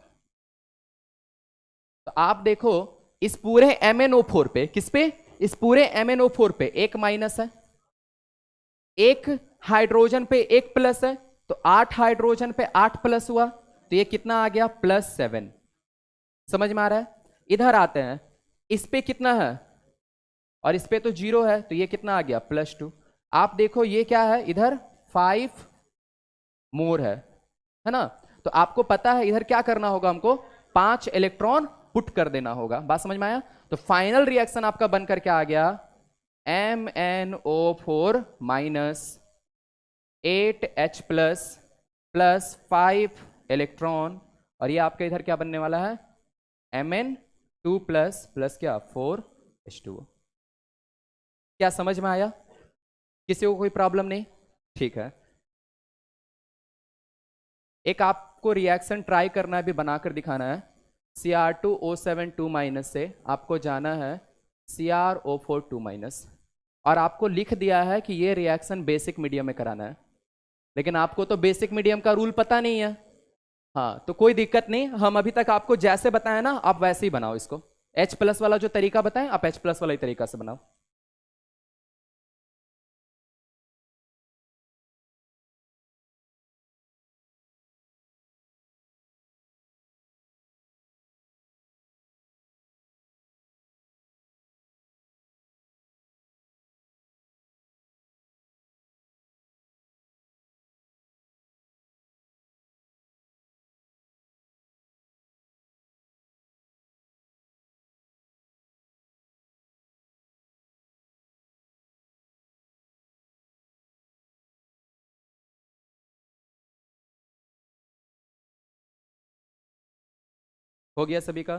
तो आप देखो इस पूरे MnO4 पे, किस पे, इस पूरे MnO4 पे एक माइनस है, एक हाइड्रोजन पे एक प्लस है, तो 8 हाइड्रोजन पे 8 प्लस हुआ, तो ये कितना आ गया +7। समझ में आ रहा है? इधर आते हैं, इस पे कितना है और इस पे तो 0 है, तो ये कितना आ गया +2। आप देखो ये क्या है, इधर 5 मोर है ना। तो आपको पता है इधर क्या करना होगा, हमको 5 इलेक्ट्रॉन पुट कर देना होगा। बात समझ में आया? तो फाइनल रिएक्शन आपका बनकर क्या आ गया, MnO4 minus 8H plus plus 5 electron, और ये आपका इधर क्या बनने वाला है, Mn2 प्लस प्लस क्या 4H2O। क्या समझ में आया? किसी को कोई प्रॉब्लम नहीं? ठीक है, एक आपको रिएक्शन ट्राई करना है, भी बनाकर दिखाना है। Cr2O7 2 माइनस से आपको जाना है CrO4 2 माइनस, और आपको लिख दिया है कि ये रिएक्शन बेसिक मीडियम में कराना है, लेकिन आपको तो बेसिक मीडियम का रूल पता नहीं है। हाँ, तो कोई दिक्कत नहीं, हम अभी तक आपको जैसे बताया ना आप वैसे ही बनाओ इसको। H प्लस वाला जो तरीका बताएं आप H प्लस वाला ही तरीका से बनाओ। हो गया सभी का?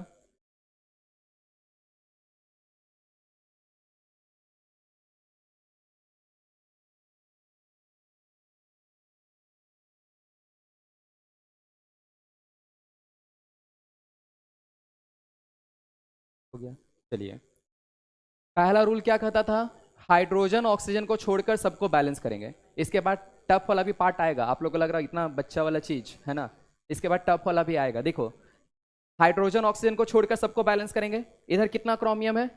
हो गया। चलिए, पहला रूल क्या कहता था, हाइड्रोजन ऑक्सीजन को छोड़कर सबको बैलेंस करेंगे। इसके बाद टफ वाला भी पार्ट आएगा, आप लोग को लग रहा है इतना बच्चा वाला चीज है ना, इसके बाद टफ वाला भी आएगा। देखो, हाइड्रोजन ऑक्सीजन को छोड़कर सबको बैलेंस करेंगे, इधर कितना क्रोमियम है,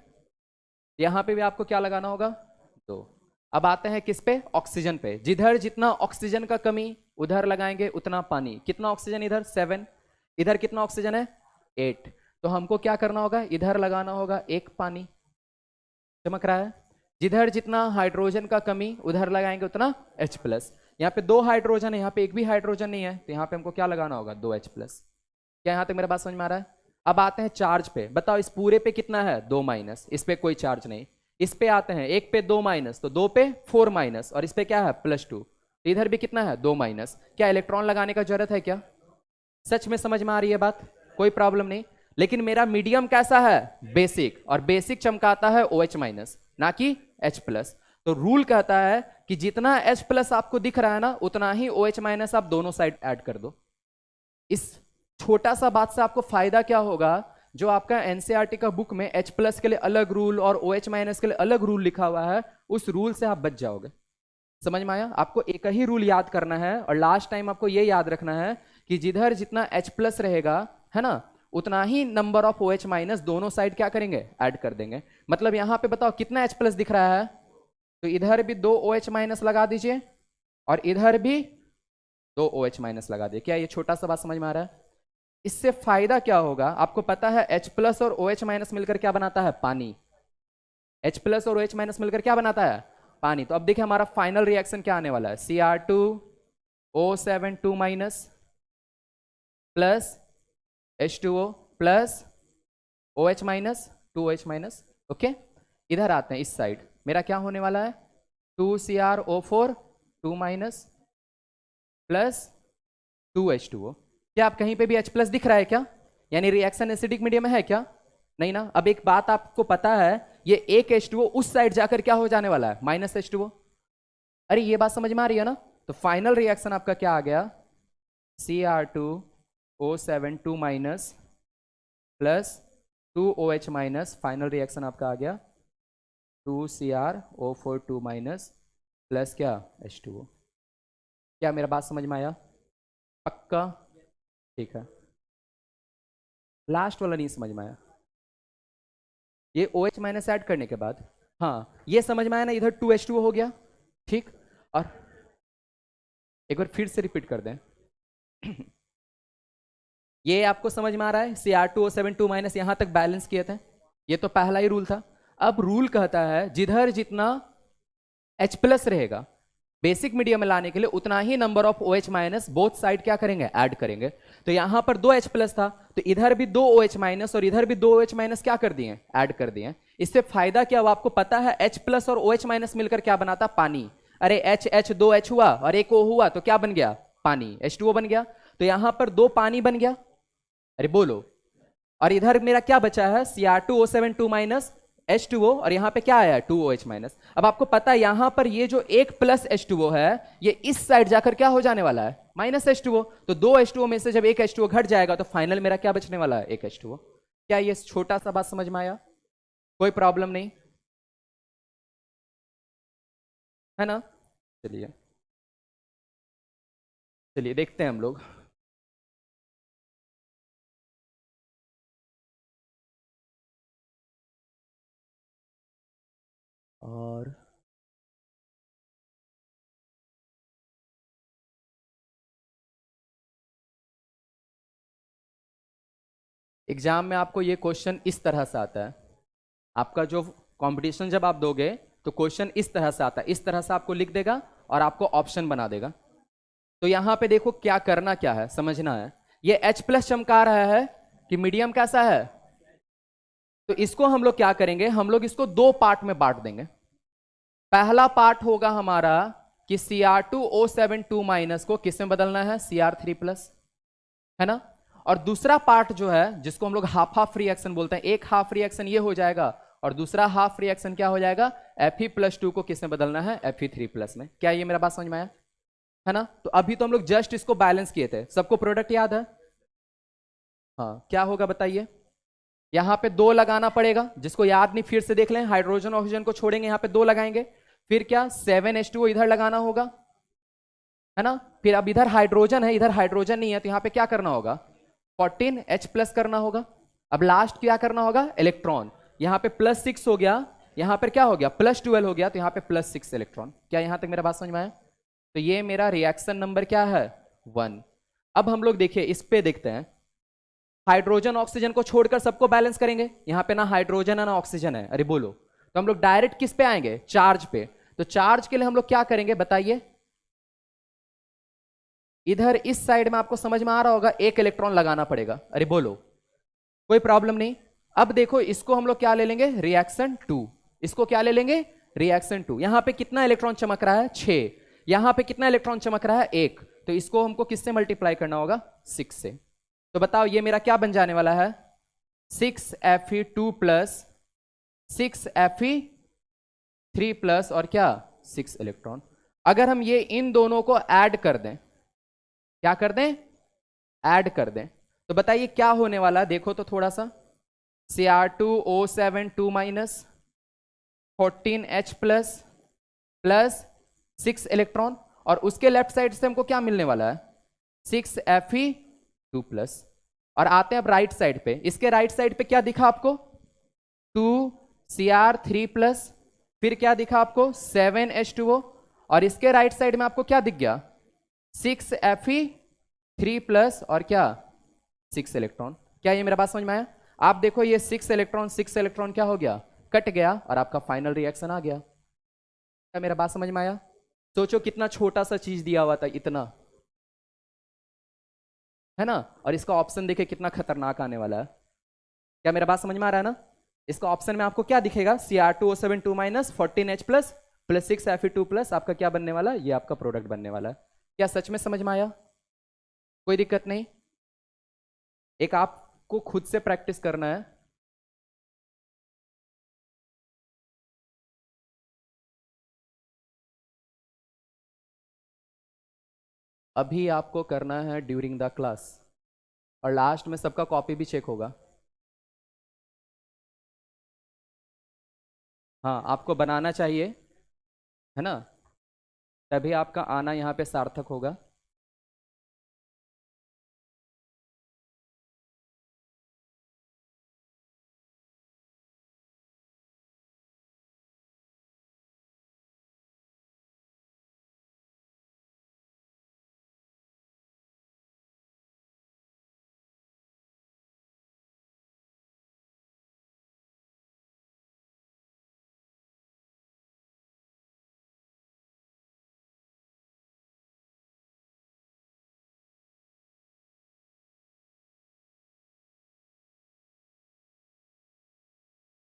यहां पे भी आपको क्या लगाना होगा 2। अब आते हैं किस पे, ऑक्सीजन पे। जिधर जितना ऑक्सीजन का कमी उधर लगाएंगे उतना पानी। कितना ऑक्सीजन इधर 7, इधर कितना ऑक्सीजन है 8, तो हमको क्या करना होगा, इधर लगाना होगा 1 पानी। चमक रहा है? जिधर जितना हाइड्रोजन का कमी उधर लगाएंगे उतना H प्लस। यहाँ पे 2 हाइड्रोजन है, यहाँ पे एक भी हाइड्रोजन नहीं है, तो यहाँ पे हमको क्या लगाना होगा 2H प्लस। क्या यहाँ तक मेरा बात समझ में आ रहा है? अब आते हैं चार्ज पे। बताओ इस पूरे पे कितना है 2 माइनस, इस पे कोई चार्ज नहीं। इस पे आते हैं, एक पे 2 माइनस, तो 2 पे 4 माइनस, और इस पे क्या है +2, तो इधर भी कितना है 2 माइनस। क्या इलेक्ट्रॉन लगाने का जरूरत है क्या? सच में समझ में आ रही है बात? कोई प्रॉब्लम नहीं। लेकिन मेरा मीडियम कैसा है, बेसिक, और बेसिक चमकाता है OH माइनस ना कि H प्लस। तो रूल कहता है कि जितना H प्लस आपको दिख रहा है ना उतना ही OH माइनस आप दोनों साइड ऐड कर दो। इस छोटा सा बात से आपको फायदा क्या होगा, जो आपका एनसीईआरटी का बुक में H प्लस के लिए अलग रूल और OH माइनस के लिए अलग रूल लिखा हुआ है, उस रूल से आप बच जाओगे। समझ में आया? आपको एक ही रूल याद करना है, और लास्ट टाइम आपको यह याद रखना है कि जिधर जितना H प्लस रहेगा है ना, उतना ही नंबर ऑफ OH माइनस दोनों साइड क्या करेंगे, ऐड कर देंगे। मतलब यहां पे बताओ कितना H प्लस दिख रहा है, तो इधर भी 2 OH माइनस लगा दीजिए और इधर भी 2 OH माइनस लगा दीजिए। क्या ये छोटा सा बात समझ में आ रहा है? इससे फायदा क्या होगा आपको पता है, H प्लस और OH माइनस मिलकर क्या बनाता है, पानी। H प्लस और OH माइनस मिलकर क्या बनाता है, पानी। तो अब देखिए हमारा फाइनल रिएक्शन क्या आने वाला है, Cr2O7 2 minus plus H2O plus OH minus 2OH minus. Okay, इधर आते हैं इस साइड, मेरा क्या होने वाला है 2CrO4 2 माइनस प्लस 2H2O। क्या आप कहीं पे भी H प्लस दिख रहा है क्या? यानी रिएक्शन एसिडिक मीडियम में है क्या? नहीं ना। अब एक बात आपको पता है, ये एक H2O उस साइड जाकर क्या हो जाने वाला है, -H2O। अरे ये बात समझ में आ रही है ना? तो फाइनल रिएक्शन आपका क्या आ गया, Cr2O7 2 minus plus 2OH minus, final reaction आपका आ गया 2Cr O4 2 माइनस प्लस क्या H2O। क्या मेरा बात समझ में आया? पक्का? ठीक है, लास्ट वाला नहीं समझ में आया, ये OH माइनस ऐड करने के बाद, हाँ ये समझ में आया ना, इधर 2H2O हो गया, ठीक। और एक बार फिर से रिपीट कर दें ये आपको समझ में आ रहा है, Cr2O7 2 माइनस यहां तक बैलेंस किए थे, ये तो पहला ही रूल था। अब रूल कहता है जिधर जितना H प्लस रहेगा बेसिक मीडियम में लाने के लिए उतना ही number of OH minus both side क्या करेंगे, ऐड करेंगे। तो यहां पर 2 H प्लस था, तो इधर भी 2 OH माइनस और इधर भी 2 OH माइनस क्या कर दिए, ऐड कर दिए। इससे फायदा क्या हुआ आपको पता है, H प्लस और OH माइनस मिलकर क्या बनाता, पानी। अरे H 2 H हुआ और एक O हुआ तो क्या बन गया, पानी, H2O बन गया। तो यहां पर 2 पानी बन गया, अरे बोलो। और इधर मेरा क्या बचा है, Cr2O7 2 माइनस H2O, और यहां पे क्या आया 2OH माइनस। अब आपको पता है यहां पर ये जो एक प्लस H2O है ये इस साइड जाकर क्या हो जाने वाला है, माइनस H2O। तो 2 H2O में से जब एक H2O घट जाएगा तो फाइनल मेरा क्या बचने वाला है, एक H2O। क्या ये छोटा सा बात समझ में आया? कोई प्रॉब्लम नहीं है ना? चलिए चलिए देखते हैं हम लोग। और एग्जाम में आपको ये क्वेश्चन इस तरह से आता है, आपका जो कंपटीशन जब आप दोगे तो क्वेश्चन इस तरह से आता है, इस तरह से आपको लिख देगा और आपको ऑप्शन बना देगा। तो यहां पे देखो क्या करना क्या है, समझना है। ये H प्लस चमका रहा है कि मीडियम कैसा है, तो इसको हम लोग क्या करेंगे, हम लोग इसको दो पार्ट में बांट देंगे। पहला पार्ट होगा हमारा कि Cr2O7 2 माइनस को किस में बदलना है, Cr3 प्लस, है ना। और दूसरा पार्ट जो है जिसको हम लोग हाफ हाफ रिएक्शन बोलते हैं, एक हाफ रिएक्शन ये हो जाएगा और दूसरा हाफ रिएक्शन क्या हो जाएगा, Fe+2 को किस में बदलना है, Fe3 प्लस में। क्या ये मेरा बात समझ में आया, है ना। तो अभी तो हम लोग जस्ट इसको बैलेंस किए थे, सबको प्रोडक्ट याद है, हाँ क्या होगा बताइए। यहां पे दो लगाना पड़ेगा, जिसको याद नहीं फिर से देख लें, हाइड्रोजन ऑक्सीजन को छोड़ेंगे, यहां पे दो लगाएंगे, फिर क्या 7H2O इधर लगाना होगा, है ना। फिर अब इधर हाइड्रोजन है, इधर हाइड्रोजन नहीं है, तो यहां पे क्या करना होगा, 14H प्लस करना होगा। अब लास्ट क्या करना होगा, इलेक्ट्रॉन, यहां पे +6 हो गया, यहां पर क्या हो गया +12 हो गया, तो यहां पे +6 इलेक्ट्रॉन। क्या यहां तक मेरा बात समझ में आया? तो ये मेरा रिएक्शन नंबर क्या है, 1। अब हम लोग देखिए इस पे देखते हैं, हाइड्रोजन ऑक्सीजन को छोड़कर सबको बैलेंस करेंगे, यहां पे ना हाइड्रोजन है ना ऑक्सीजन है, अरे बोलो। तो हम लोग डायरेक्ट किस पे आएंगे, चार्ज पे। तो चार्ज के लिए हम लोग क्या करेंगे बताइए, इधर इस साइड में आपको समझ में आ रहा होगा, एक इलेक्ट्रॉन लगाना पड़ेगा, अरे बोलो, कोई प्रॉब्लम नहीं। अब देखो इसको हम लोग क्या ले लेंगे, रिएक्शन 2, इसको क्या ले लेंगे, रिएक्शन 2। यहां पे कितना इलेक्ट्रॉन चमक रहा है, 6, यहां पे कितना इलेक्ट्रॉन चमक रहा है, 1, तो इसको हमको किससे मल्टीप्लाई करना होगा, 6 से। तो बताओ ये मेरा क्या बन जाने वाला है, 6Fe2 प्लस 6Fe3 प्लस और क्या 6 इलेक्ट्रॉन। अगर हम ये इन दोनों को ऐड कर दें, क्या कर दें, ऐड कर दें, तो बताइए क्या होने वाला है, देखो तो थोड़ा सा, Cr2O7 2 minus 14H plus plus 6 electron, और उसके लेफ्ट साइड से हमको क्या मिलने वाला है, 6Fe2 प्लस। और आते हैं अब राइट साइड पे, इसके राइट साइड पे क्या दिखा आपको, 2Cr3 प्लस, फिर क्या दिखा आपको 7H2O, और इसके राइट साइड में आपको क्या दिख गया, 6Fe3 प्लस और क्या 6 इलेक्ट्रॉन। क्या ये मेरा बात समझ में आया? आप देखो ये 6 इलेक्ट्रॉन क्या हो गया, कट गया, और आपका फाइनल रिएक्शन आ गया। क्या मेरा बात समझ में आया? सोचो कितना छोटा सा चीज दिया हुआ था, इतना, है ना। और इसका ऑप्शन देखे कितना खतरनाक आने वाला है। क्या मेरा बात समझ में आ रहा है ना? इसका ऑप्शन में आपको क्या दिखेगा, Cr2O7 2 minus 14H plus plus 6Fe2 plus, आपका क्या बनने वाला है, ये आपका प्रोडक्ट बनने वाला है। क्या सच में समझ में आया? कोई दिक्कत नहीं, एक आपको खुद से प्रैक्टिस करना है। अभी आपको करना है ड्यूरिंग द क्लास, और लास्ट में सबका कॉपी भी चेक होगा। हाँ, आपको बनाना चाहिए, है ना, तभी आपका आना यहाँ पे सार्थक होगा।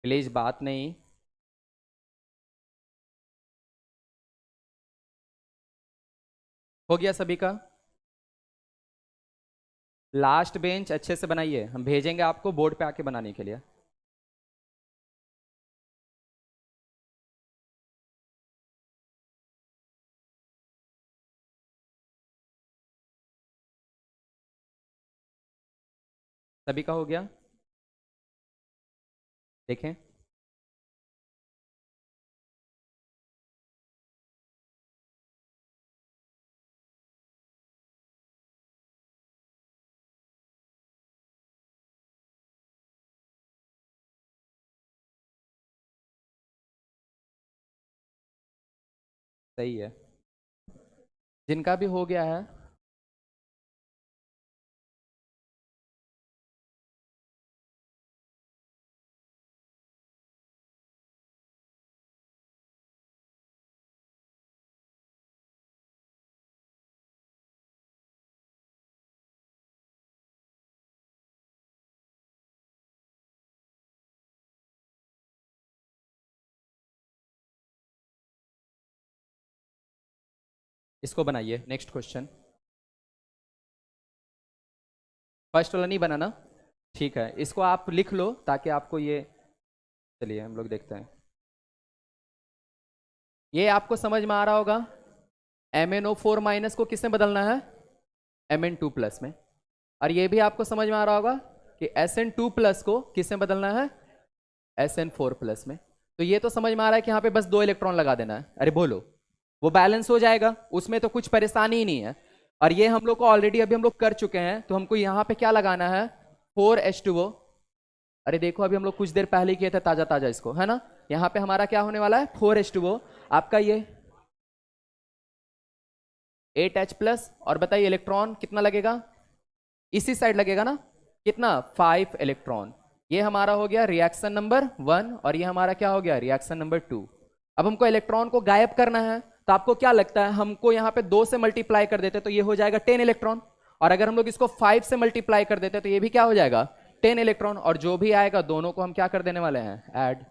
प्लीज बात नहीं। हो गया सभी का? लास्ट बेंच अच्छे से बनाइए, हम भेजेंगे आपको बोर्ड पे आके बनाने के लिए। सभी का हो गया? देखें। सही है, जिनका भी हो गया है। इसको बनाइए, नेक्स्ट क्वेश्चन। फर्स्ट वाला नहीं बनाना, ठीक है, इसको आप लिख लो ताकि आपको ये, चलिए हम लोग देखते हैं। ये आपको समझ में आ रहा होगा, MnO4 माइनस को किसमें बदलना है? Mn2 प्लस में। और ये भी आपको समझ में आ रहा होगा कि Sn2 प्लस को किसमें बदलना है? Sn4 प्लस में। तो ये तो समझ में आ रहा है कि यहाँ पे बस 2 इलेक्ट्रॉन लगा देना है, अरे बोलो, वो बैलेंस हो जाएगा, उसमें तो कुछ परेशानी ही नहीं है। और ये हम लोग को ऑलरेडी अभी हम लोग कर चुके हैं, तो हमको यहाँ पे क्या लगाना है? 4H2O। अरे देखो, अभी हम लोग कुछ देर पहले किए थे ताजा ताजा इसको, है ना। यहाँ पे हमारा क्या होने वाला है? 4H2O। आपका ये 8H प्लस, और बताइए इलेक्ट्रॉन कितना लगेगा? इसी साइड लगेगा ना, कितना? 5 इलेक्ट्रॉन। ये हमारा हो गया रिएक्शन नंबर 1, और ये हमारा क्या हो गया? Reaction number 2। अब हमको इलेक्ट्रॉन को गायब करना है, तो आपको क्या लगता है, हमको यहाँ पे 2 से मल्टीप्लाई कर देते तो ये हो जाएगा 10 इलेक्ट्रॉन, और अगर हम लोग इसको 5 से मल्टीप्लाई कर देते तो ये भी क्या हो जाएगा? 10 इलेक्ट्रॉन, और जो भी आएगा दोनों को हम क्या कर देने वाले हैं? ऐड।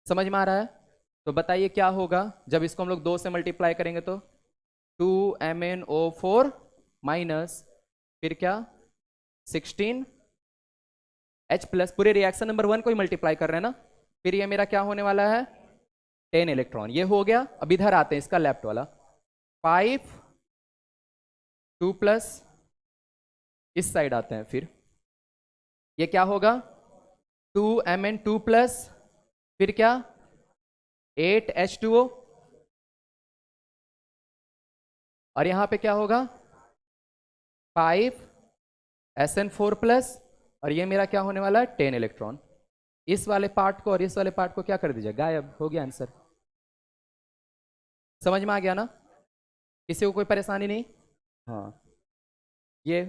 समझ में आ रहा है? तो बताइए क्या होगा जब इसको हम लोग 2 से मल्टीप्लाई करेंगे तो? 2MnO4 माइनस, फिर क्या? 16 H प्लस, पूरे रिएक्शन नंबर 1 को ही मल्टीप्लाई कर रहे हैं ना, फिर ये मेरा क्या होने वाला है? 10 इलेक्ट्रॉन। ये हो गया। अब इधर आते हैं, इसका लेफ्ट वाला 5 2 प्लस, इस साइड आते हैं, फिर ये क्या होगा? 2Mn2 प्लस, फिर क्या? 8H2O, और यहां पे क्या होगा? 5SN4 प्लस, और ये मेरा क्या होने वाला है? 10 इलेक्ट्रॉन। इस वाले पार्ट को और इस वाले पार्ट को क्या कर दीजिए? गायब। हो गया आंसर। समझ में आ गया ना? किसी को कोई परेशानी नहीं? हाँ, ये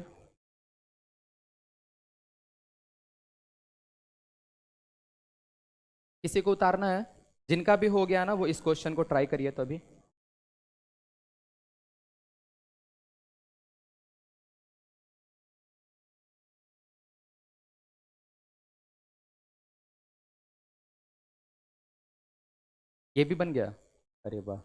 किसी को उतारना है? जिनका भी हो गया ना, वो इस क्वेश्चन को ट्राई करिए तो अभी। ये भी बन गया? अरे वाह।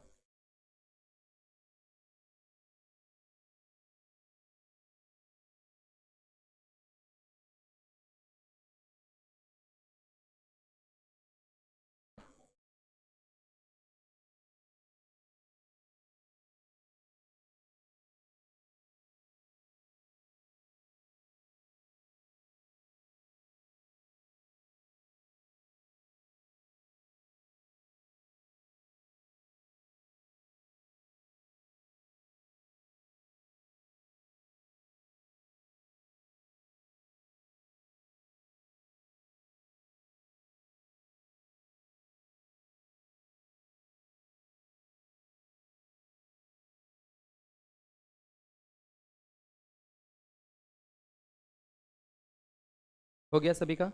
हो गया सभी का?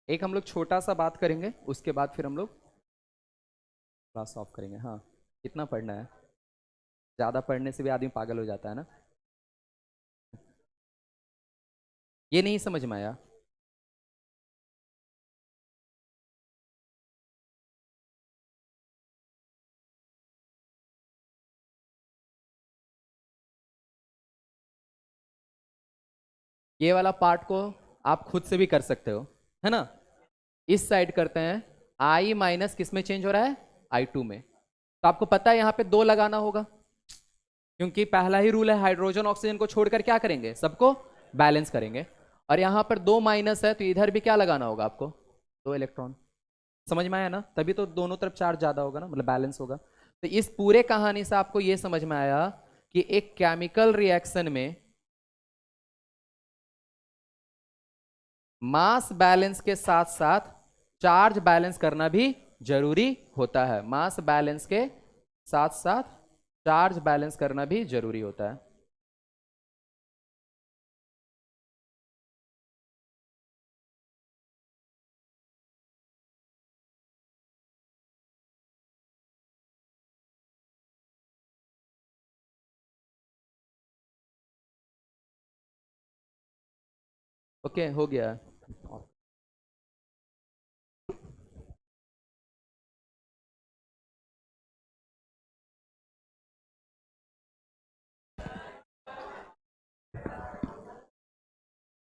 एक हम लोग छोटा सा बात करेंगे, उसके बाद फिर हम लोग क्लास ऑफ करेंगे। हाँ, कितना पढ़ना है? ज़्यादा पढ़ने से भी आदमी पागल हो जाता है ना। ये नहीं समझ में आया? ये वाला पार्ट को आप खुद से भी कर सकते हो, है ना। इस साइड करते हैं, आई माइनस किस में चेंज हो रहा है? I2 में। तो आपको पता है यहाँ पे 2 लगाना होगा, क्योंकि पहला ही रूल है, हाइड्रोजन ऑक्सीजन को छोड़कर क्या करेंगे? सबको बैलेंस करेंगे। और यहाँ पर 2 माइनस है, तो इधर भी क्या लगाना होगा आपको? 2 इलेक्ट्रॉन। समझ में आया ना? तभी तो दोनों तरफ चार्ज ज्यादा होगा ना, मतलब बैलेंस होगा। तो इस पूरे कहानी से आपको यह समझ में आया कि एक केमिकल रिएक्शन में मास बैलेंस के साथ साथ चार्ज बैलेंस करना भी जरूरी होता है। मास बैलेंस के साथ साथ चार्ज बैलेंस करना भी जरूरी होता है। ओके, हो गया।